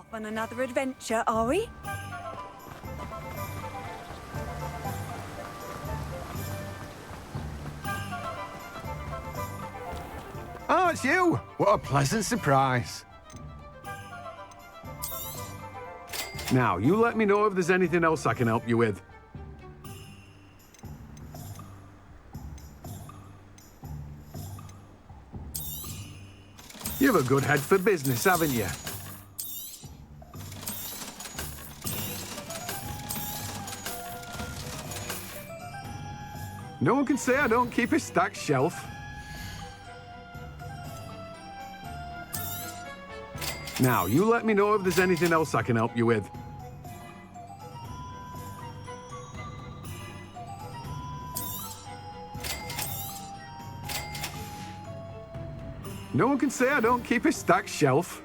Off on another adventure, are we? Oh, it's you! What a pleasant surprise. Now, you let me know if there's anything else I can help you with. You've a good head for business, haven't you? No one can say I don't keep a stacked shelf. Now, you let me know if there's anything else I can help you with. No one can say I don't keep a stacked shelf.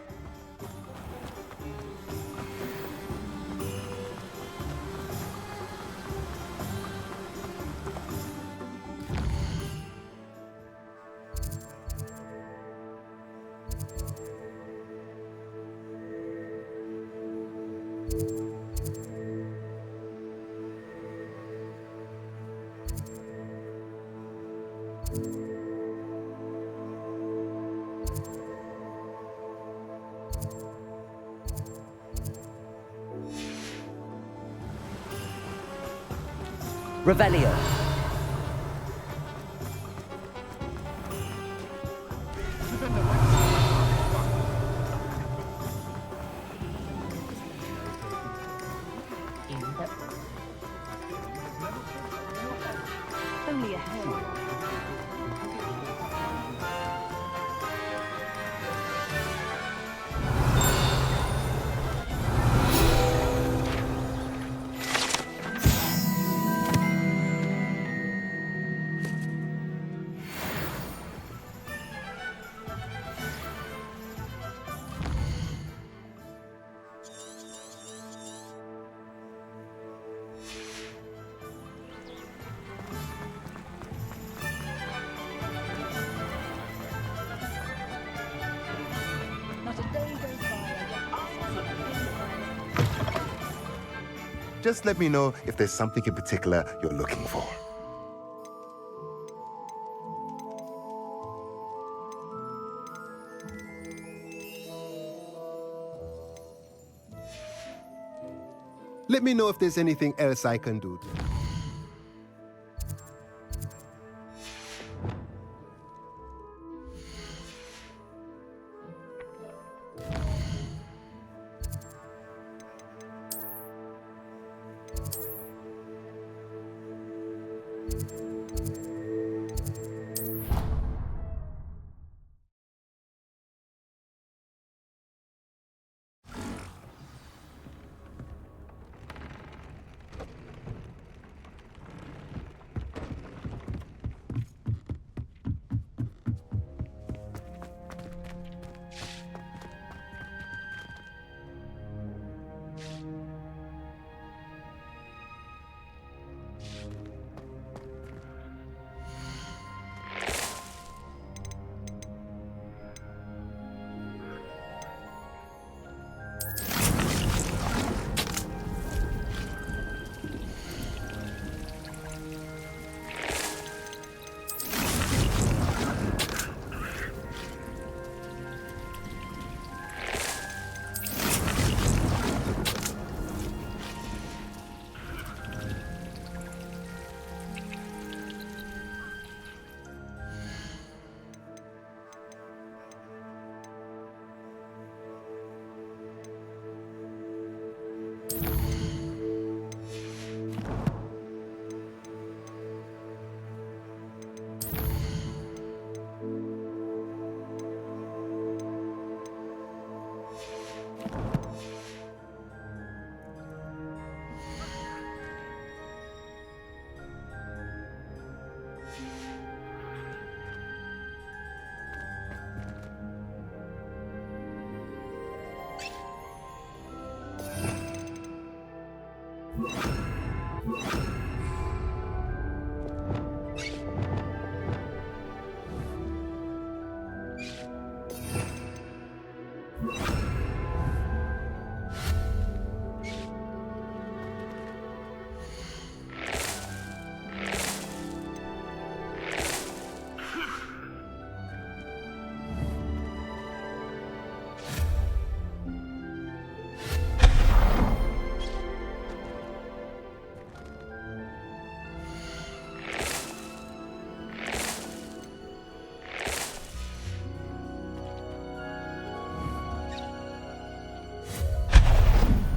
Revelio. Only a hair. Just let me know if there's something in particular you're looking for. Let me know if there's anything else I can do.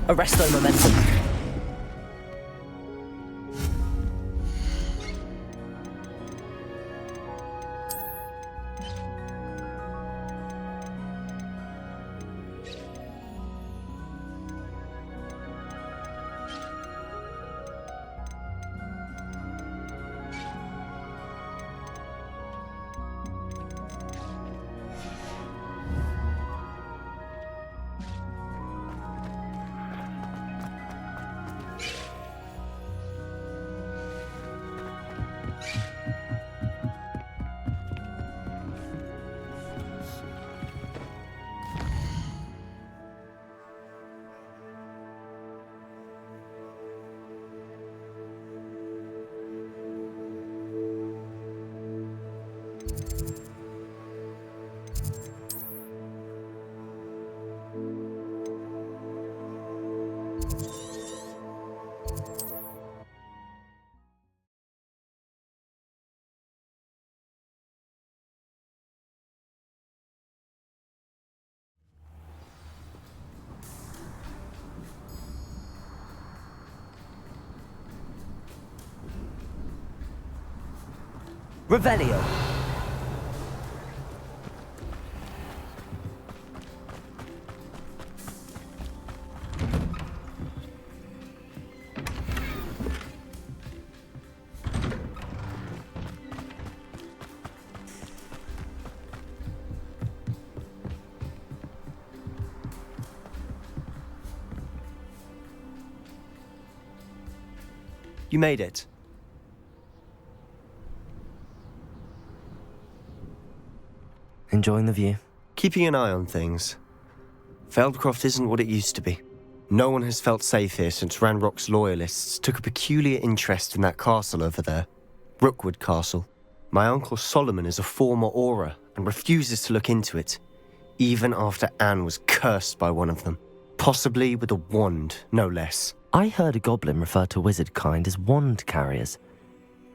Arresto momentum. Revelio. You made it. Enjoying the view? Keeping an eye on things. Feldcroft isn't what it used to be. No one has felt safe here since Ranrock's loyalists took a peculiar interest in that castle over there. Rookwood Castle. My uncle Solomon is a former Auror and refuses to look into it, even after Anne was cursed by one of them. Possibly with a wand, no less. I heard a goblin refer to wizard kind as wand carriers.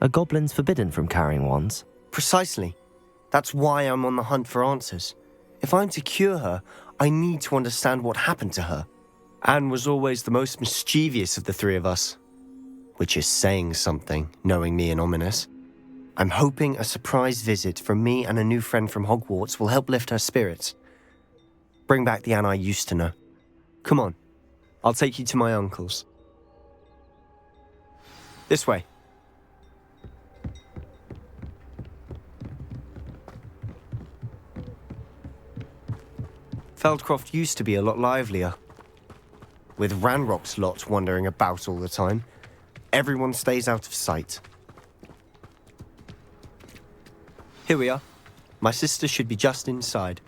Are goblins forbidden from carrying wands? Precisely. That's why I'm on the hunt for answers. If I'm to cure her, I need to understand what happened to her. Anne was always the most mischievous of the three of us. Which is saying something, knowing me and Ominous. I'm hoping a surprise visit from me and a new friend from Hogwarts will help lift her spirits. Bring back the Anne I used to know. Come on, I'll take you to my uncle's. This way. Feldcroft used to be a lot livelier. With Ranrock's lot wandering about all the time, everyone stays out of sight. Here we are. My sister should be just inside.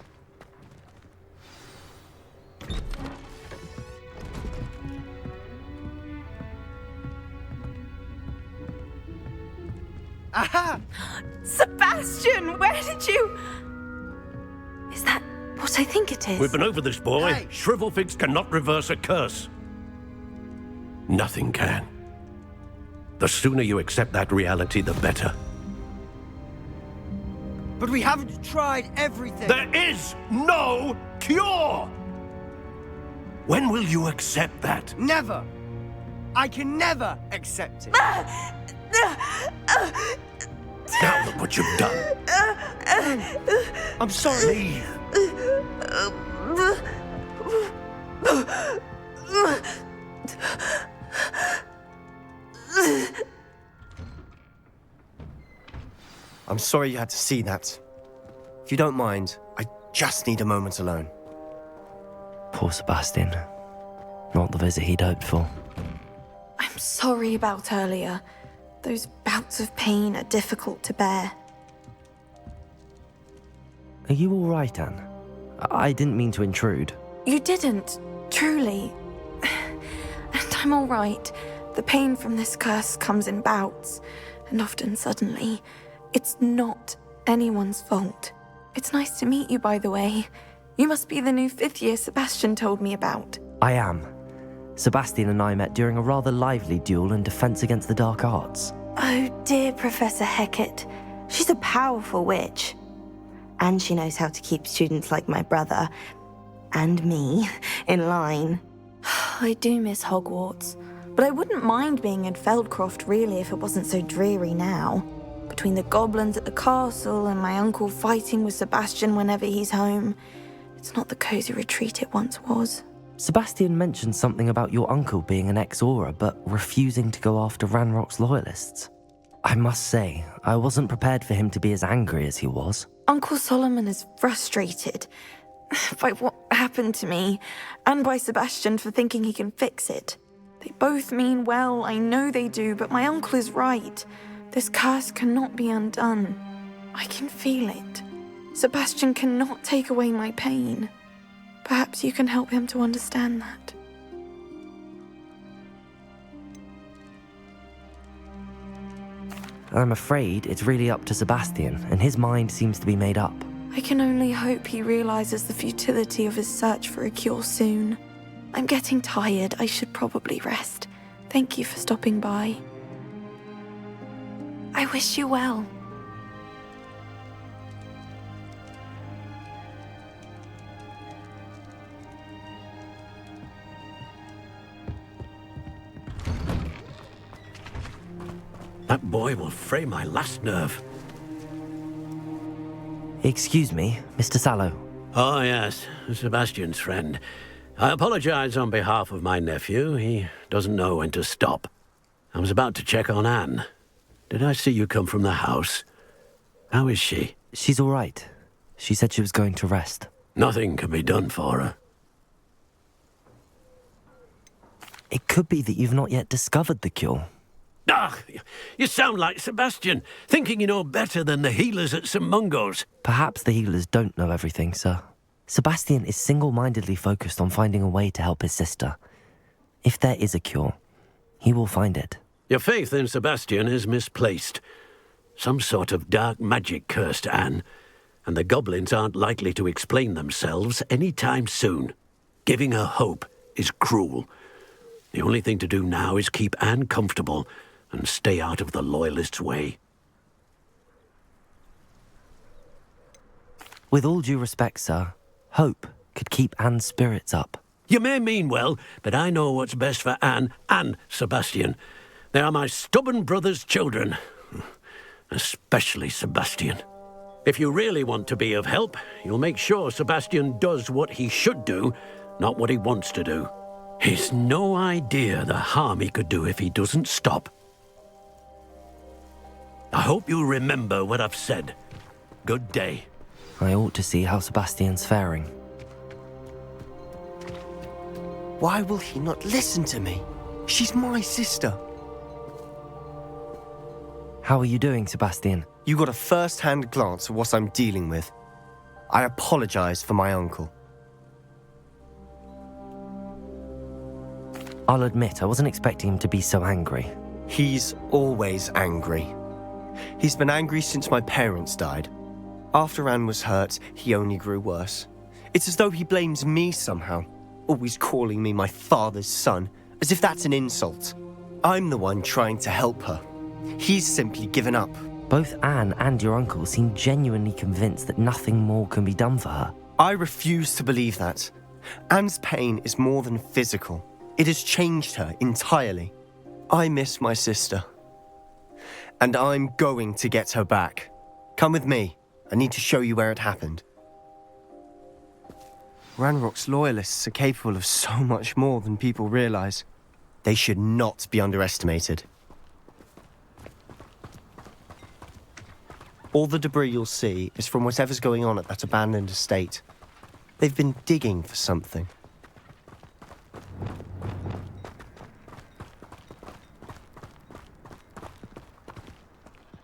Aha! Sebastian, where did you... Is that what I think it is? We've been over this, boy. Hey. Shrivelfigs cannot reverse a curse. Nothing can. The sooner you accept that reality, the better. But we haven't tried everything. There is no cure! When will you accept that? Never. I can never accept it. Now look what you've done. I'm sorry. Leave. I'm sorry you had to see that. If you don't mind, I just need a moment alone. Poor Sebastian. Not the visit he'd hoped for. I'm sorry about earlier. Those bouts of pain are difficult to bear. Are you all right, Anne? I didn't mean to intrude. You didn't, truly. And I'm all right. The pain from this curse comes in bouts, and often suddenly. It's not anyone's fault. It's nice to meet you, by the way. You must be the new 5th year Sebastian told me about. I am. Sebastian and I met during a rather lively duel in defense against the dark arts. Oh, dear Professor Hecat. She's a powerful witch. And she knows how to keep students like my brother, and me, in line. I do miss Hogwarts, but I wouldn't mind being in Feldcroft really if it wasn't so dreary now. Between the goblins at the castle and my uncle fighting with Sebastian whenever he's home, it's not the cosy retreat it once was. Sebastian mentioned something about your uncle being an ex-Auror, but refusing to go after Ranrock's loyalists. I must say, I wasn't prepared for him to be as angry as he was. Uncle Solomon is frustrated by what happened to me, and by Sebastian for thinking he can fix it. They both mean well, I know they do, but my uncle is right. This curse cannot be undone. I can feel it. Sebastian cannot take away my pain. Perhaps you can help him to understand that. I'm afraid it's really up to Sebastian, and his mind seems to be made up. I can only hope he realizes the futility of his search for a cure soon. I'm getting tired. I should probably rest. Thank you for stopping by. I wish you well. That boy will fray my last nerve. Excuse me, Mr. Sallow. Oh, yes, Sebastian's friend. I apologize on behalf of my nephew. He doesn't know when to stop. I was about to check on Anne. Did I see you come from the house? How is she? She's all right. She said she was going to rest. Nothing can be done for her. It could be that you've not yet discovered the cure. Ah, you sound like Sebastian, thinking you know better than the healers at St. Mungo's. Perhaps the healers don't know everything, sir. Sebastian is single-mindedly focused on finding a way to help his sister. If there is a cure, he will find it. Your faith in Sebastian is misplaced. Some sort of dark magic cursed Anne, and the goblins aren't likely to explain themselves any time soon. Giving her hope is cruel. The only thing to do now is keep Anne comfortable and stay out of the Loyalists' way. With all due respect, sir, hope could keep Anne's spirits up. You may mean well, but I know what's best for Anne and Sebastian. They are my stubborn brother's children. Especially Sebastian. If you really want to be of help, you'll make sure Sebastian does what he should do, not what he wants to do. He's no idea the harm he could do if he doesn't stop. I hope you'll remember what I've said. Good day. I ought to see how Sebastian's faring. Why will he not listen to me? She's my sister. How are you doing, Sebastian? You got a first-hand glance at what I'm dealing with. I apologize for my uncle. I'll admit, I wasn't expecting him to be so angry. He's always angry. He's been angry since my parents died. After Anne was hurt, he only grew worse. It's as though he blames me somehow, always calling me my father's son, as if that's an insult. I'm the one trying to help her. He's simply given up. Both Anne and your uncle seem genuinely convinced that nothing more can be done for her. I refuse to believe that. Anne's pain is more than physical. It has changed her entirely. I miss my sister. And I'm going to get her back. Come with me. I need to show you where it happened. Ranrock's loyalists are capable of so much more than people realize. They should not be underestimated. All the debris you'll see is from whatever's going on at that abandoned estate. They've been digging for something.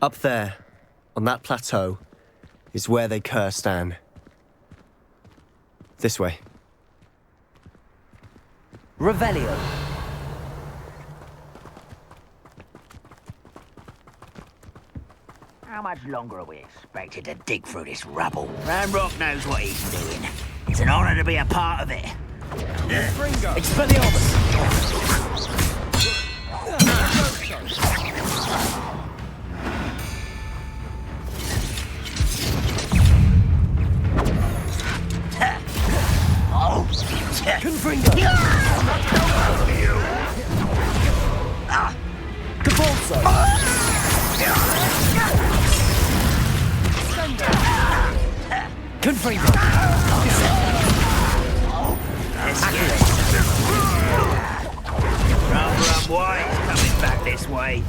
Up there, on that plateau, is where they cursed Anne. This way. Revelio. How much longer are we expected to dig through this rubble? Ranrock knows what he's doing. It's an honor to be a part of it. Expelliarmus! Confringo! Confringo. Rum White coming back this way.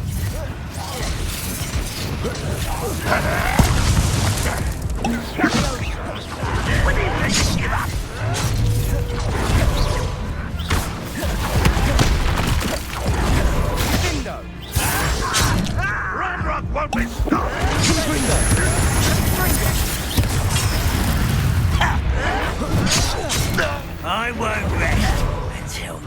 Ranrock won't be stopped! I won't rest until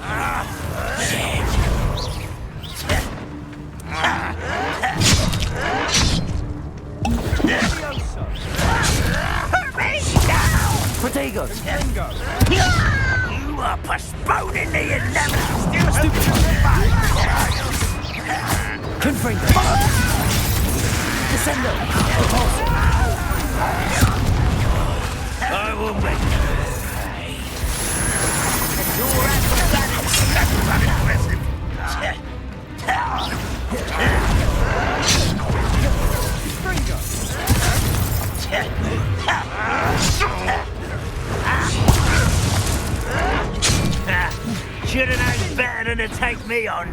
Protego. You are postponing the inevitable. Confringo. Descendo. I will make you pay. Should have known better than to take me on.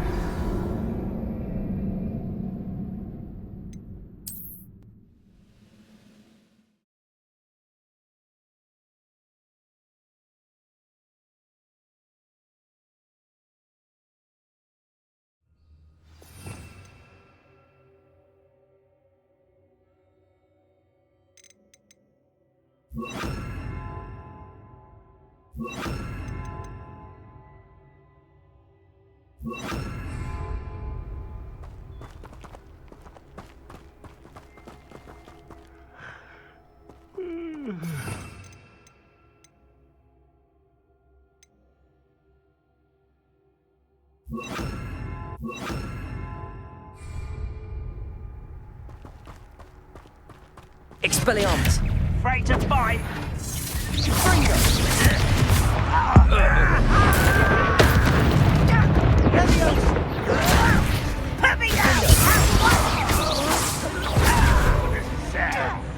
Expelliarmus. Afraid to fight.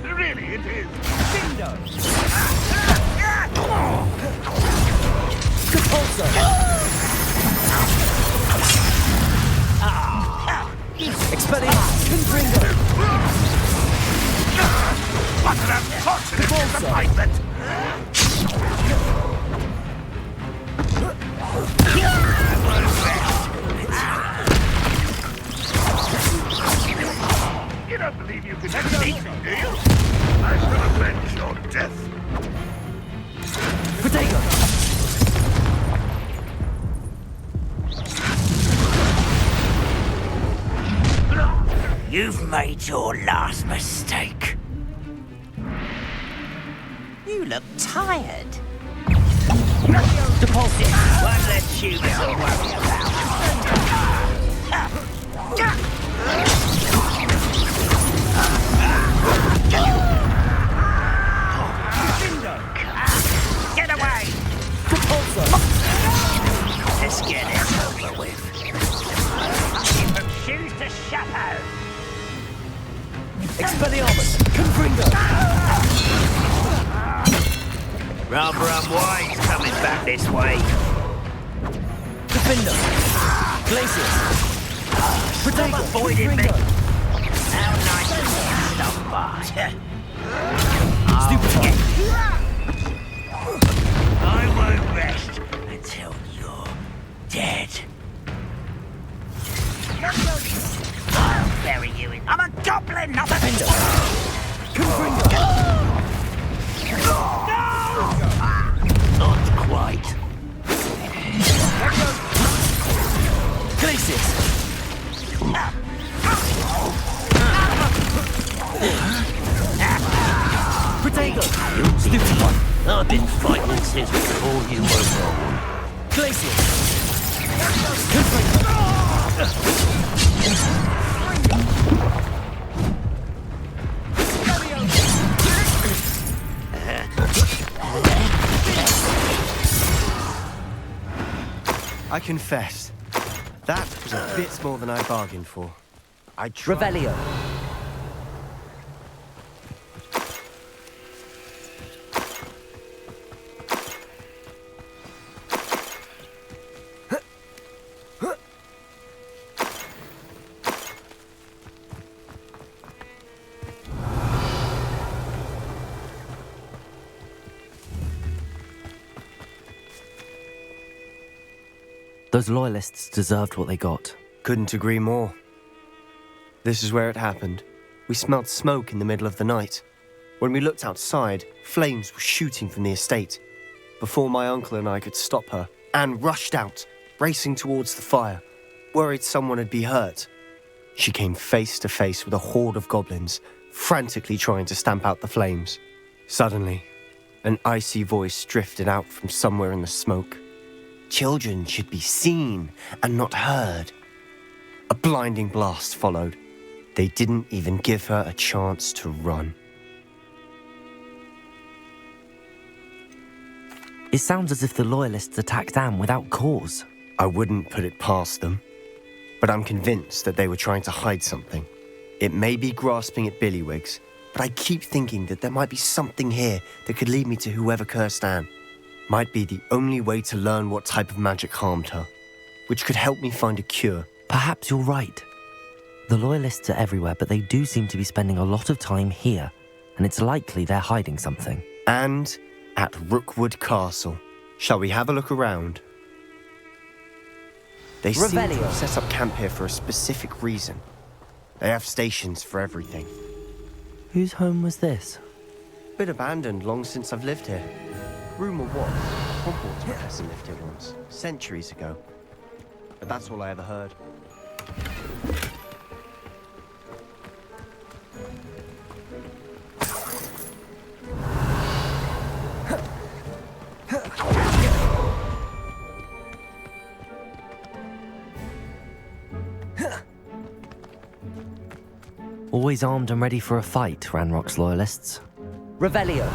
Really, it is. Compulso. Expelliarmus. Confringo. What an unfortunate disappointment! You don't believe you can defeat me, do you? I shall avenge your death. Protego. You've made your last mistake. You look tired. Deposit. One less human to worry about. Get away! Let's get it over with. From shoes to chapeau. Expelliarmus. Confringo. Rum White's coming back this way. Defender. Glacius. Protego. Avoiding me. How nice of you to stop by. Stupefy. I won't rest until you're dead. I'll bury you in. I'm a goblin, not a Defender. Confringo. No! Not quite. Glacius. Protego. Stupid one. I've been fighting since before you were born. Glacius. Confringo. I confess, that was a bit more than I bargained for. I tried. Revelio. Those loyalists deserved what they got. Couldn't agree more. This is where it happened. We smelled smoke in the middle of the night. When we looked outside, flames were shooting from the estate. Before my uncle and I could stop her, Anne rushed out, racing towards the fire, worried someone had been hurt. She came face to face with a horde of goblins, frantically trying to stamp out the flames. Suddenly, an icy voice drifted out from somewhere in the smoke. Children should be seen and not heard. A blinding blast followed. They didn't even give her a chance to run. It sounds as if the loyalists attacked Anne without cause. I wouldn't put it past them, but I'm convinced that they were trying to hide something. It may be grasping at Billywigs, but I keep thinking that there might be something here that could lead me to whoever cursed Anne. Might be the only way to learn what type of magic harmed her, which could help me find a cure. Perhaps you're right. The loyalists are everywhere, but they do seem to be spending a lot of time here, and it's likely they're hiding something. And at Rookwood Castle. Shall we have a look around? They seem to have set up camp here for a specific reason. They have stations for everything. Whose home was this? Been abandoned long since I've lived here. Rumour was, Hogwarts Professor lived here once, centuries ago. But that's all I ever heard. Always armed and ready for a fight, Ranrock's loyalists. Revelio.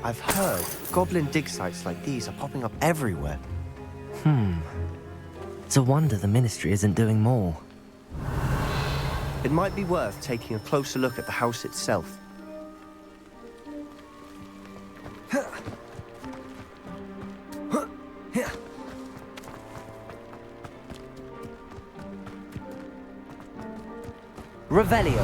I've heard goblin dig sites like these are popping up everywhere. It's a wonder the Ministry isn't doing more. It might be worth taking a closer look at the house itself. Revelio.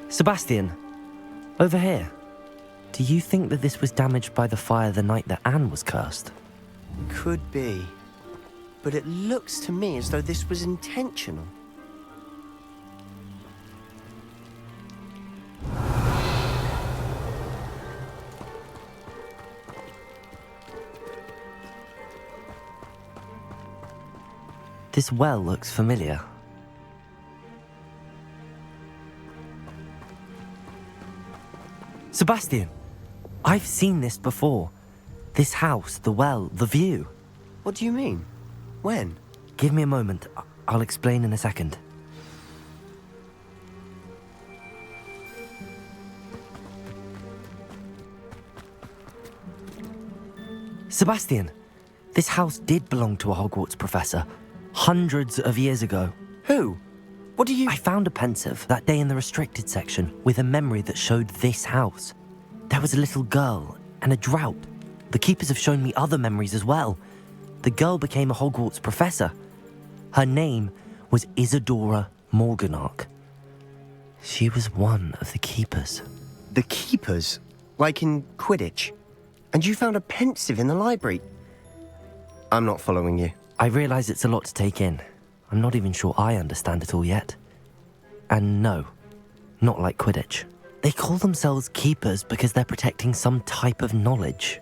Sebastian, over here. Do you think that this was damaged by the fire the night that Anne was cursed? Could be. But it looks to me as though this was intentional. This well looks familiar. Sebastian, I've seen this before. This house, the well, the view. What do you mean? When? Give me a moment. I'll explain in a second. Sebastian, this house did belong to a Hogwarts professor, hundreds of years ago. Who? What do you... I found a pensive that day in the restricted section with a memory that showed this house. There was a little girl and a drought. The keepers have shown me other memories as well. The girl became a Hogwarts professor. Her name was Isadora Morganach. She was one of the keepers. The keepers? Like in Quidditch? And you found a pensive in the library? I'm not following you. I realise it's a lot to take in. I'm not even sure I understand it all yet. And no, not like Quidditch. They call themselves keepers because they're protecting some type of knowledge.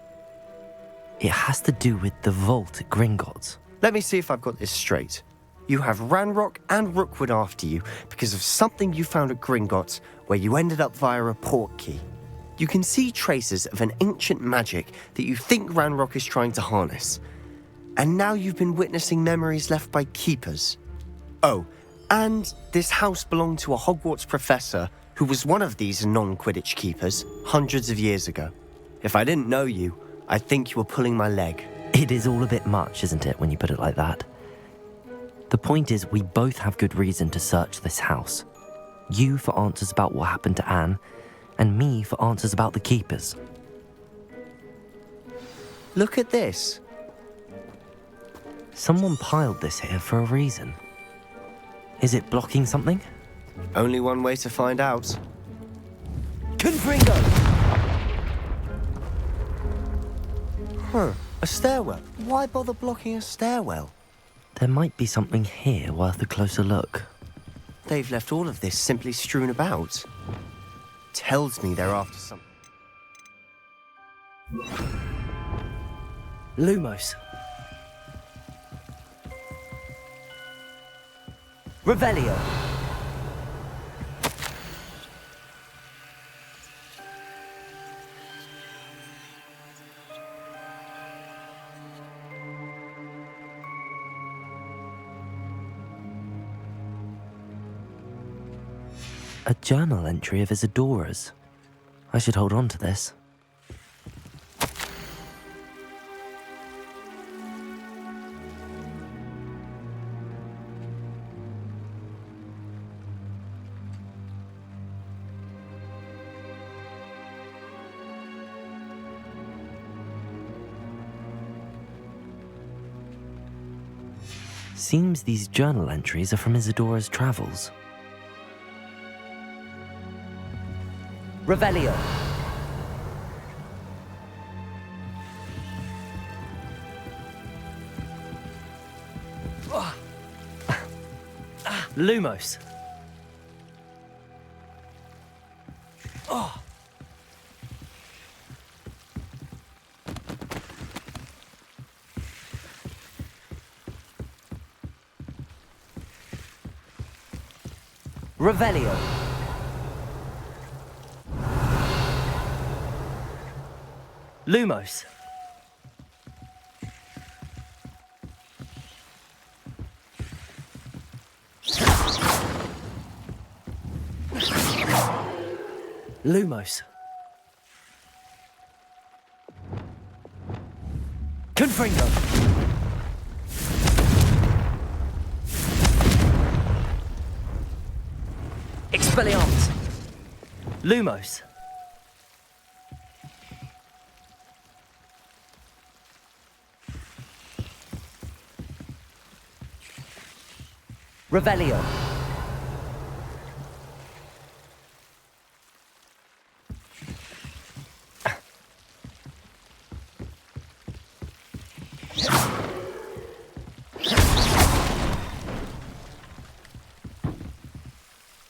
It has to do with the vault at Gringotts. Let me see if I've got this straight. You have Ranrock and Rookwood after you because of something you found at Gringotts where you ended up via a portkey. You can see traces of an ancient magic that you think Ranrock is trying to harness. And now you've been witnessing memories left by keepers. Oh, and this house belonged to a Hogwarts professor who was one of these non-Quidditch keepers hundreds of years ago. If I didn't know you, I think you were pulling my leg. It is all a bit much, isn't it, when you put it like that? The point is, we both have good reason to search this house. You for answers about what happened to Anne, and me for answers about the keepers. Look at this. Someone piled this here for a reason. Is it blocking something? Only one way to find out. Confringo! Huh, a stairwell. Why bother blocking a stairwell? There might be something here worth a closer look. They've left all of this simply strewn about. Tells me they're after something. Lumos. Revelio. A journal entry of Isadora's. I should hold on to this. Seems these journal entries are from Isadora's travels. Revelio. Lumos. Revelio. Lumos. Lumos. Confringo. Expelliarmus. Lumos. Revelio.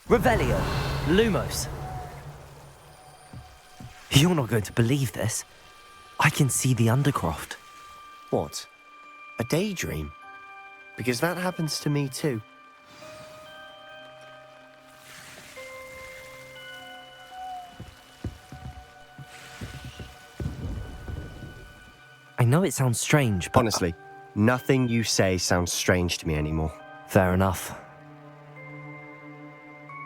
Revelio. Lumos. You're not going to believe this. I can see the Undercroft. What? A daydream? Because that happens to me too. I know it sounds strange, but... Honestly, nothing you say sounds strange to me anymore. Fair enough.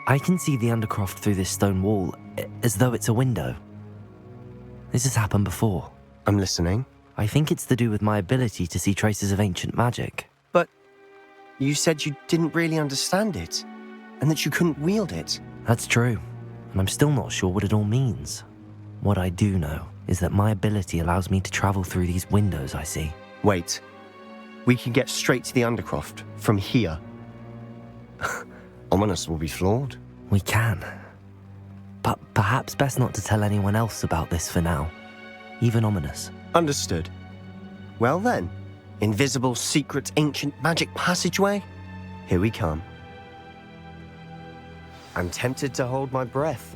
I can see the Undercroft through this stone wall, as though it's a window. This has happened before. I'm listening. I think it's to do with my ability to see traces of ancient magic. But you said you didn't really understand it, and that you couldn't wield it. That's true, and I'm still not sure what it all means. What I do know is that my ability allows me to travel through these windows I see. Wait. We can get straight to the Undercroft from here. Ominous will be flawed. We can. But perhaps best not to tell anyone else about this for now. Even Ominous. Understood. Well then, invisible, secret, ancient magic passageway? Here we come. I'm tempted to hold my breath.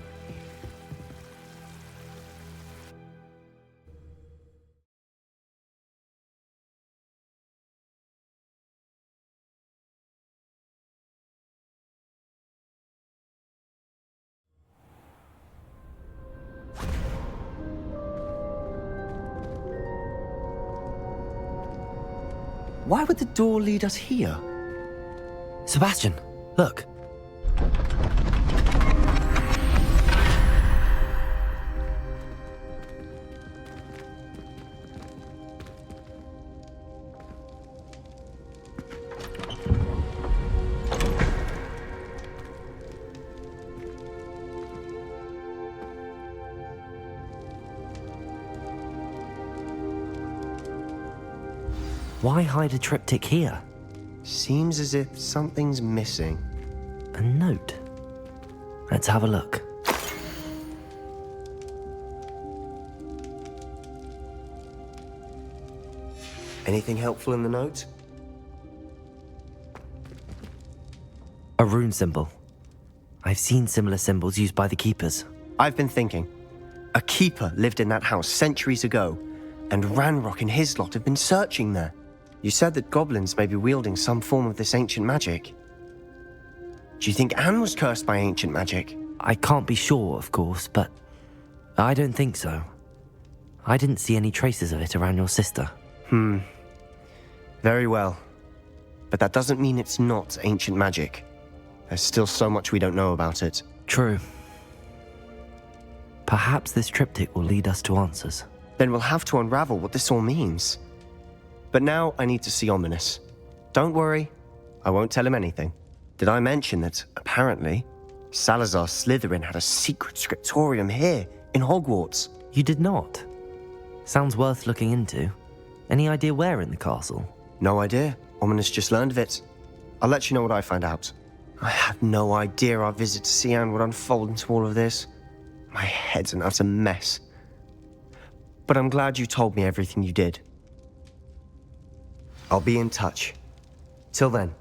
Why would the door lead us here? Sebastian, look. Why hide a triptych here? Seems as if something's missing. A note. Let's have a look. Anything helpful in the note? A rune symbol. I've seen similar symbols used by the keepers. I've been thinking. A keeper lived in that house centuries ago, and Ranrock and his lot have been searching there. You said that goblins may be wielding some form of this ancient magic. Do you think Anne was cursed by ancient magic? I can't be sure, of course, but I don't think so. I didn't see any traces of it around your sister. Very well. But that doesn't mean it's not ancient magic. There's still so much we don't know about it. True. Perhaps this triptych will lead us to answers. Then we'll have to unravel what this all means. But now I need to see Ominous. Don't worry, I won't tell him anything. Did I mention that, apparently, Salazar Slytherin had a secret scriptorium here, in Hogwarts? You did not? Sounds worth looking into. Any idea where in the castle? No idea. Ominous just learned of it. I'll let you know what I find out. I had no idea our visit to Cian would unfold into all of this. My head's an utter mess. But I'm glad you told me everything you did. I'll be in touch. Till then.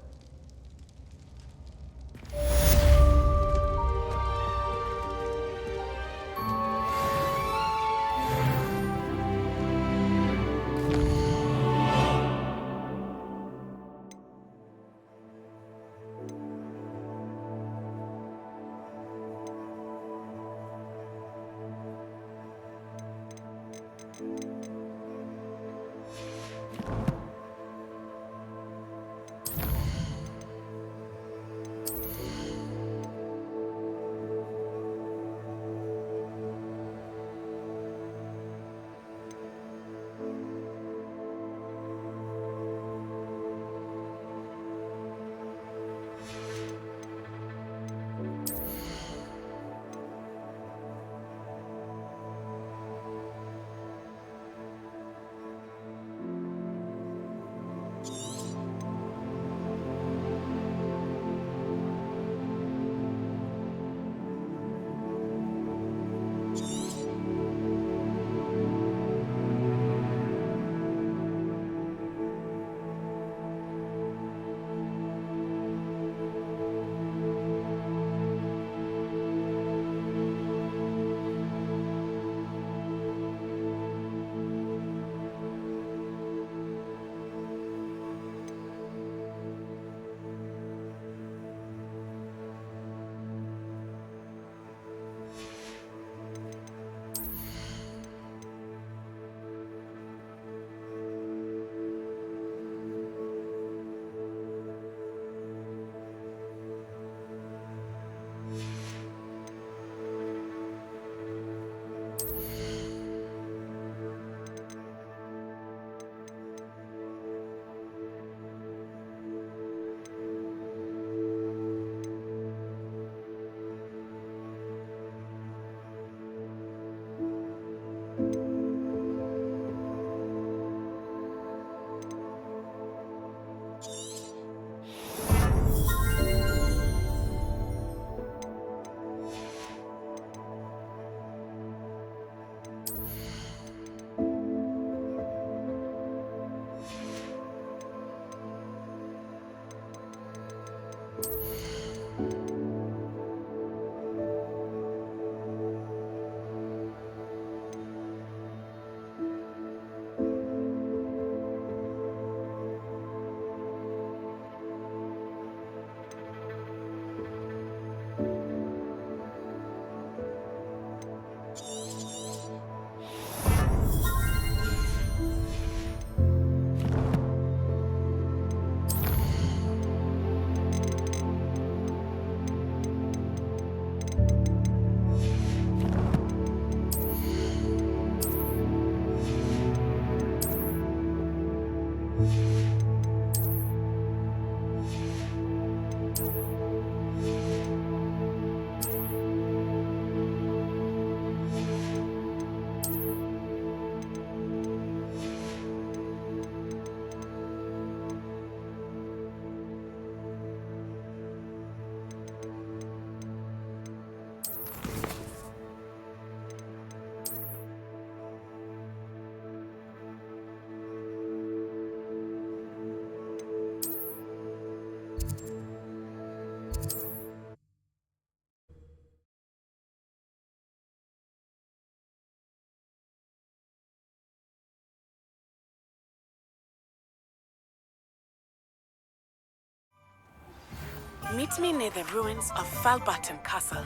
Meet me near the ruins of Felbutton Castle.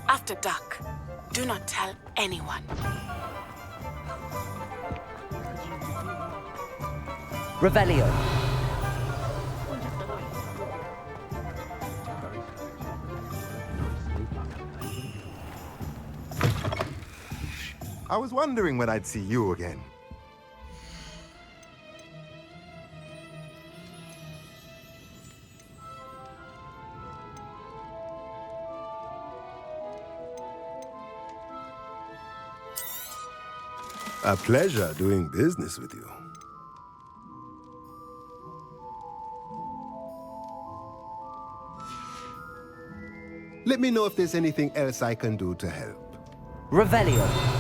After dark. Do not tell anyone. Revelio. I was wondering when I'd see you again. A pleasure doing business with you. Let me know if there's anything else I can do to help. Revelio.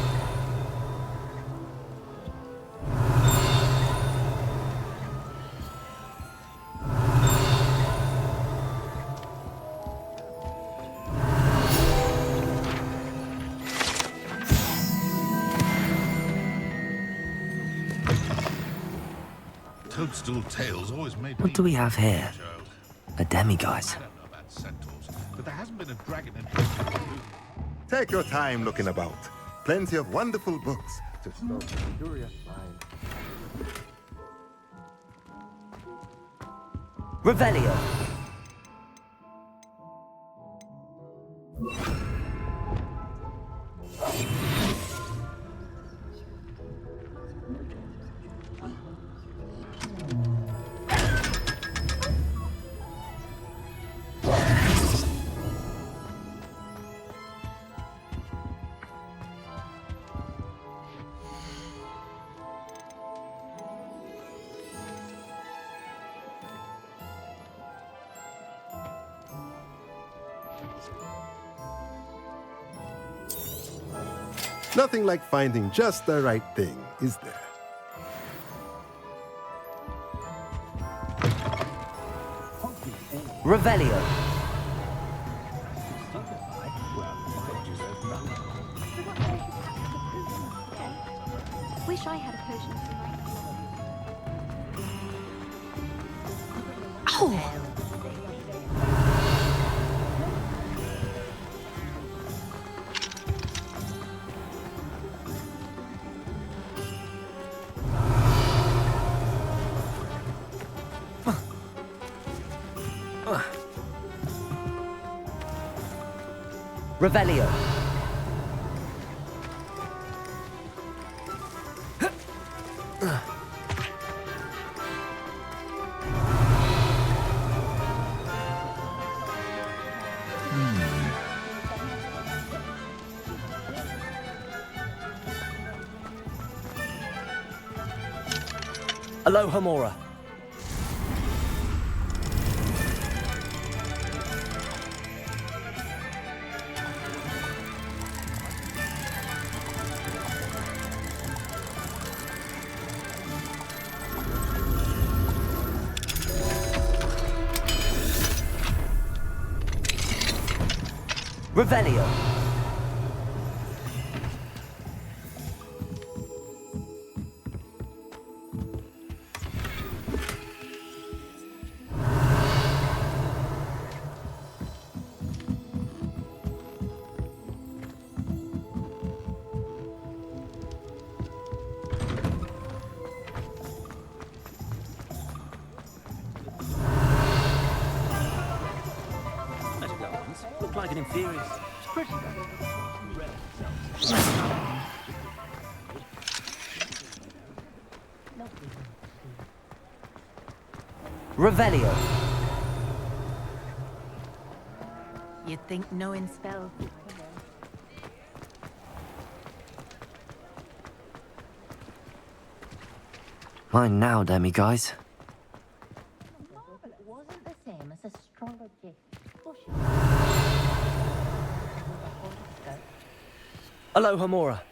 Toadstool tales always made What do we have here? A demiguise. but there hasn't been a dragon in... Take your time looking about. Plenty of wonderful books to stoke the curious mind. Revelio. Nothing like finding just the right thing, is there? Revelio. Wish I had a potion for my... Oh! Revelio. Aloha Mora. Revelio. Looked like an inferior. It's pretty though. Revelio. You'd think knowing spells. Mine now, demiguise. It wasn't the same as a stronger gift. Aloha Mora.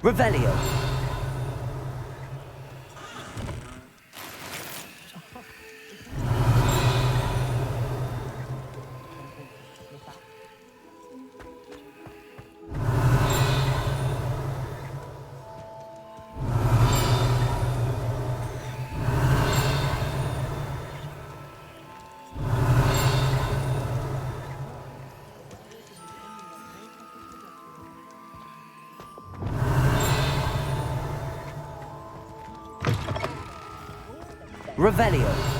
Revelio. Revelio.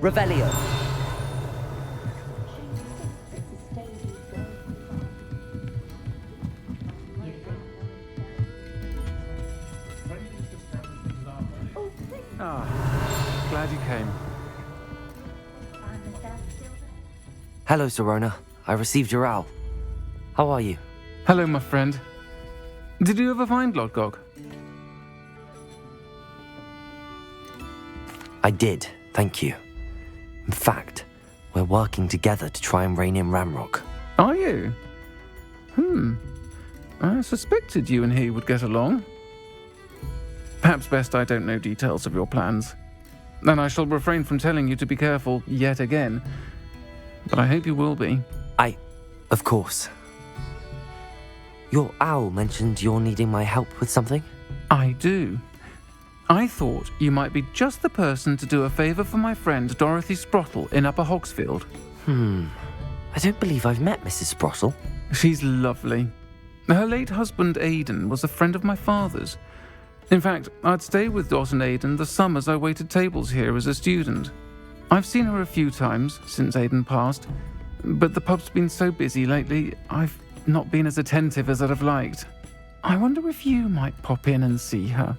Revelio. Ah, glad you came. Hello, Serona. I received your owl. How are you? Hello, my friend. Did you ever find Lodgok? I did, thank you. In fact, we're working together to try and rein in Ramrock. Are you? I suspected you and he would get along. Perhaps best I don't know details of your plans. And I shall refrain from telling you to be careful yet again. But I hope you will be. Of course. Your owl mentioned you're needing my help with something? I do. I thought you might be just the person to do a favour for my friend Dorothy Sprottle in Upper Hogsfield. I don't believe I've met Mrs. Sprottle. She's lovely. Her late husband Aidan was a friend of my father's. In fact, I'd stay with Dot and Aidan the summers I waited tables here as a student. I've seen her a few times since Aidan passed, but the pub's been so busy lately, I've not been as attentive as I'd have liked. I wonder if you might pop in and see her.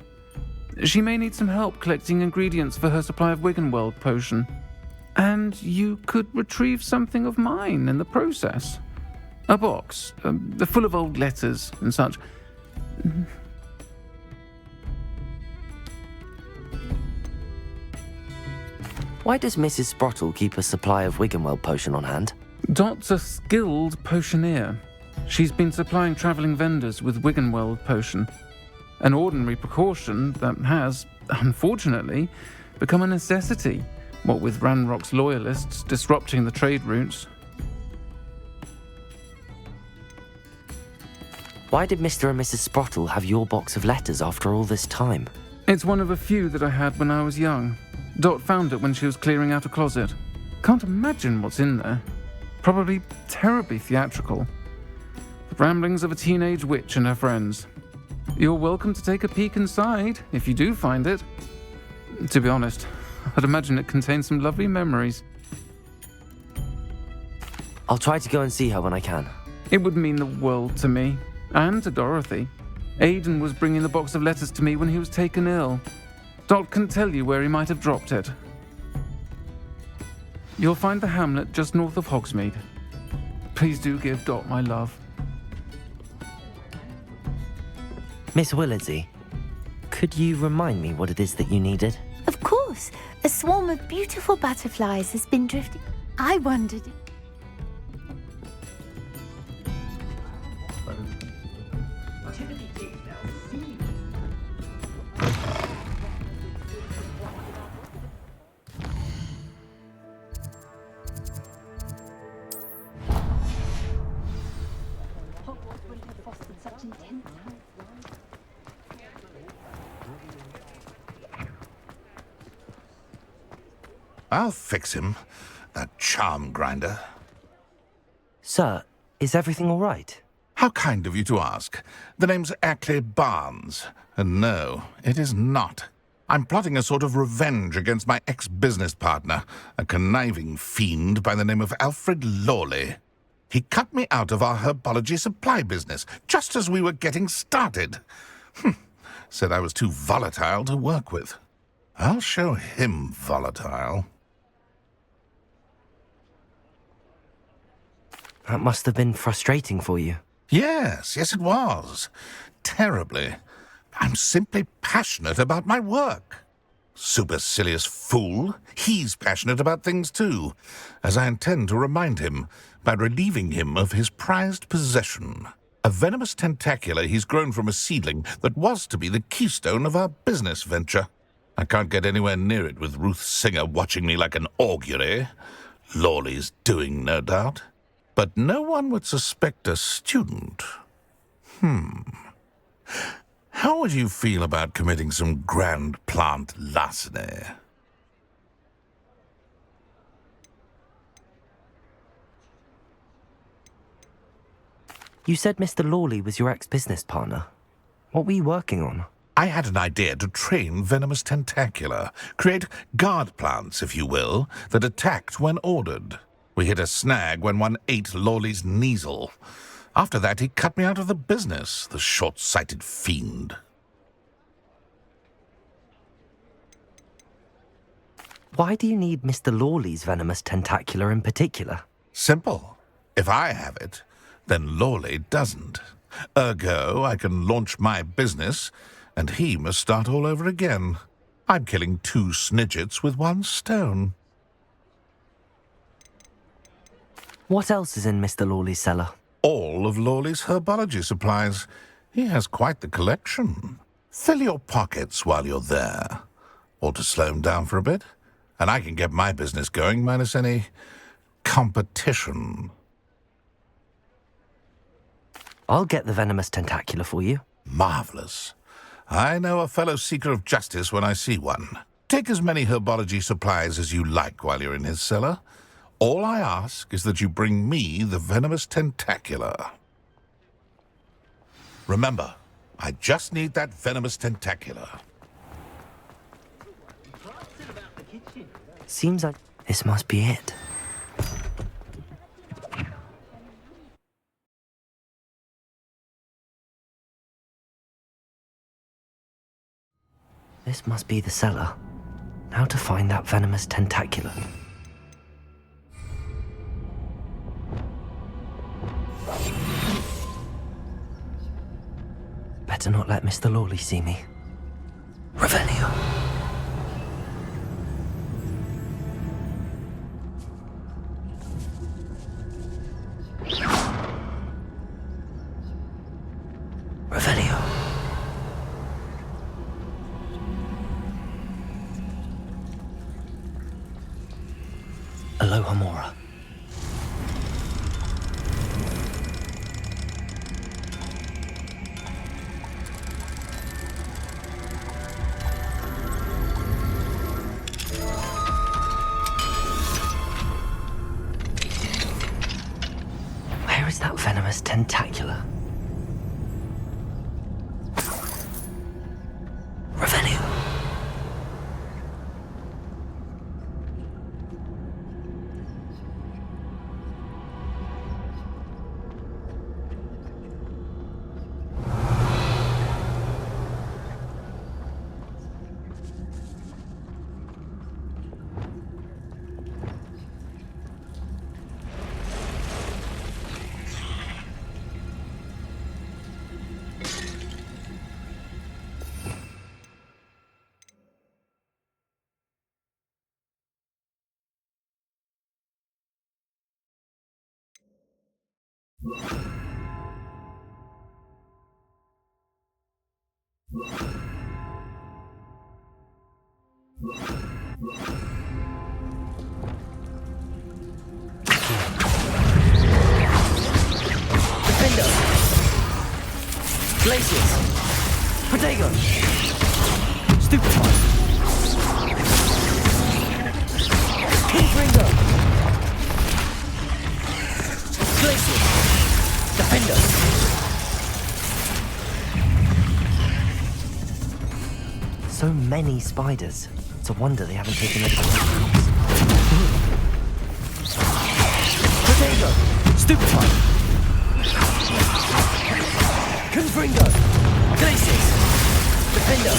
She may need some help collecting ingredients for her supply of Wiggenweld potion. And you could retrieve something of mine in the process. A box, full of old letters and such. Why does Mrs. Sprottle keep a supply of Wiggenweld potion on hand? Dot's a skilled potioneer. She's been supplying travelling vendors with Wiggenweld potion. An ordinary precaution that has, unfortunately, become a necessity, what with Ranrock's loyalists disrupting the trade routes. Why did Mr. and Mrs. Sprottle have your box of letters after all this time? It's one of a few that I had when I was young. Dot found it when she was clearing out a closet. Can't imagine what's in there. Probably terribly theatrical. The ramblings of a teenage witch and her friends. You're welcome to take a peek inside, if you do find it. To be honest, I'd imagine it contains some lovely memories. I'll try to go and see her when I can. It would mean the world to me, and to Dorothy. Aidan was bringing the box of letters to me when he was taken ill. Dot can tell you where he might have dropped it. You'll find the hamlet just north of Hogsmeade. Please do give Dot my love. Miss Willardsey, could you remind me what it is that you needed? Of course. A swarm of beautiful butterflies has been drifting. I wondered. I'll fix him, that charm grinder. Sir, is everything all right? How kind of you to ask. The name's Ackley Barnes. And no, it is not. I'm plotting a sort of revenge against my ex-business partner, a conniving fiend by the name of Alfred Lawley. He cut me out of our herbology supply business, just as we were getting started. Said I was too volatile to work with. I'll show him volatile. That must have been frustrating for you. Yes, it was. Terribly. I'm simply passionate about my work. Supercilious fool. He's passionate about things too, as I intend to remind him by relieving him of his prized possession. A venomous tentacular he's grown from a seedling that was to be the keystone of our business venture. I can't get anywhere near it with Ruth Singer watching me like an augury. Lawley's doing, no doubt. But no one would suspect a student. How would you feel about committing some grand plant larceny? You said Mr. Lawley was your ex-business partner. What were you working on? I had an idea to train venomous tentacula, create guard plants, if you will, that attacked when ordered. We hit a snag when one ate Lawley's Kneasel. After that, he cut me out of the business, the short-sighted fiend. Why do you need Mr. Lawley's venomous tentacular in particular? Simple. If I have it, then Lawley doesn't. Ergo, I can launch my business, and he must start all over again. I'm killing 2 snidgets with 1 stone. What else is in Mr. Lawley's cellar? All of Lawley's herbology supplies. He has quite the collection. Fill your pockets while you're there. Or to slow him down for a bit, and I can get my business going minus any competition. I'll get the venomous tentacular for you. Marvelous. I know a fellow seeker of justice when I see one. Take as many herbology supplies as you like while you're in his cellar. All I ask is that you bring me the venomous tentacular. Remember, I just need that venomous tentacular. Seems like this must be it. This must be the cellar. Now to find that venomous tentacular. Better not let Mr. Lawley see me. Revelio. Revelio. Aloha Mora. Where is that venomous tentacular? Revelio. Defender! Glacius! Protego! Stupefy! Kingbringer! Glacius! Defender! So many spiders. It's a wonder they haven't taken over the house. Potato! Stupefy! Confringo! Glacis! Defender!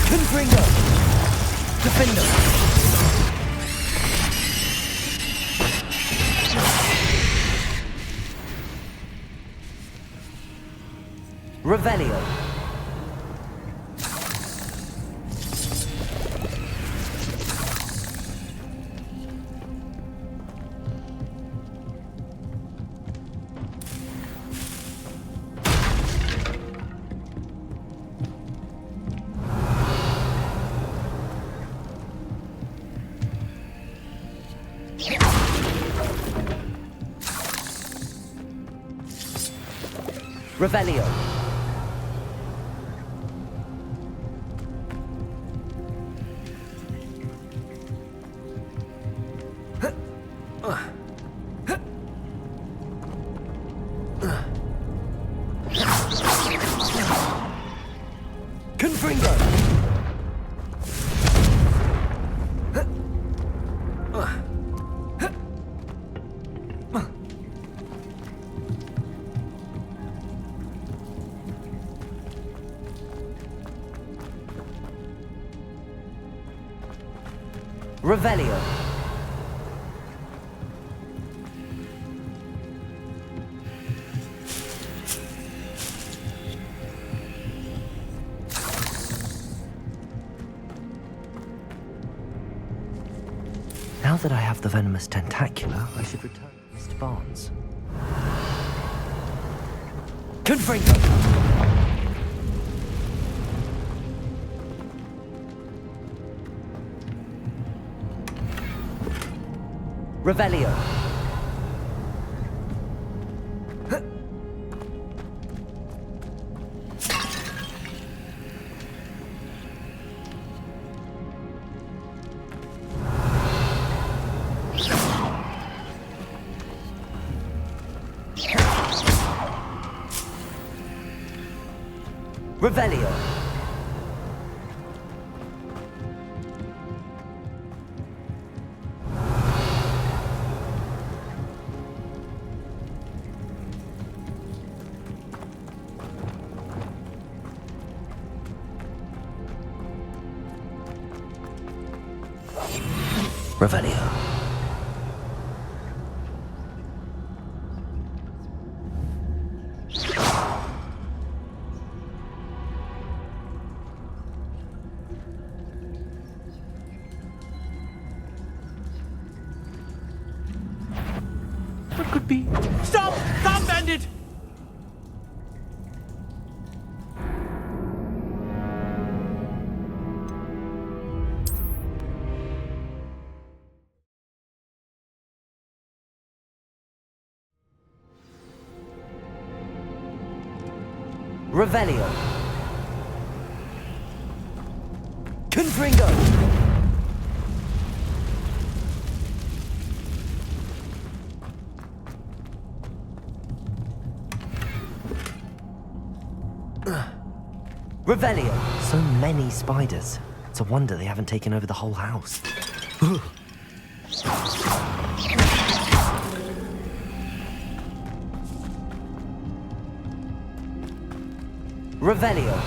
Confringo! Defender! Revelio! Revelio! Confringo! Revelio! Now that I have the venomous tentacula, I should return to Mr. Barnes. Confringo! Revelio! Revelio! Revelio. What could be? Stop! Stop, bandit! Revelio. Confringo. Revelio. So many spiders. It's a wonder they haven't taken over the whole house. Revelio.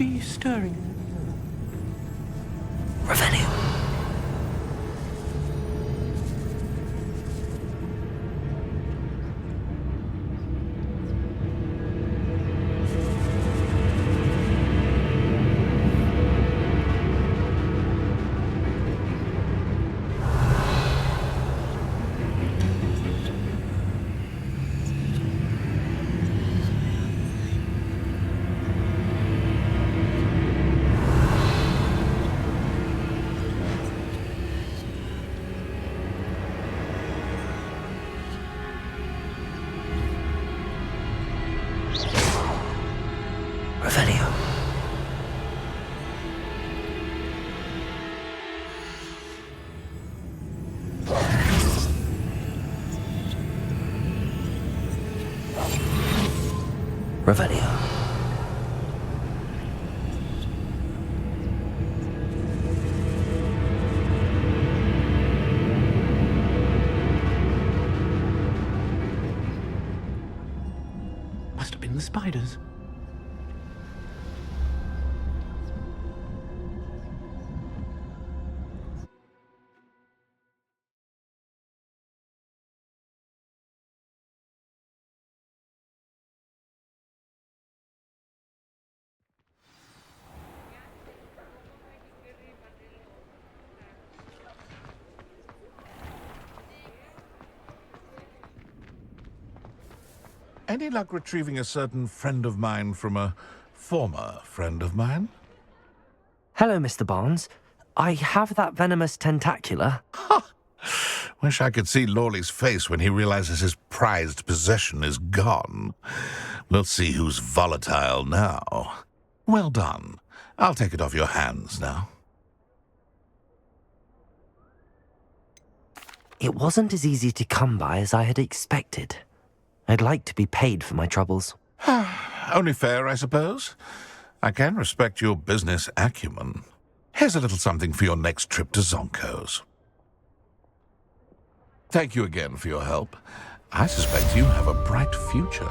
be stirring. Revelio. Revelio. Revelio. Must have been the spiders. Any luck retrieving a certain friend of mine from a former friend of mine? Hello, Mr. Barnes. I have that venomous tentacula. Wish I could see Lawley's face when he realizes his prized possession is gone. We'll see who's volatile now. Well done. I'll take it off your hands now. It wasn't as easy to come by as I had expected. I'd like to be paid for my troubles. Only fair, I suppose. I can respect your business acumen. Here's a little something for your next trip to Zonko's. Thank you again for your help. I suspect you have a bright future.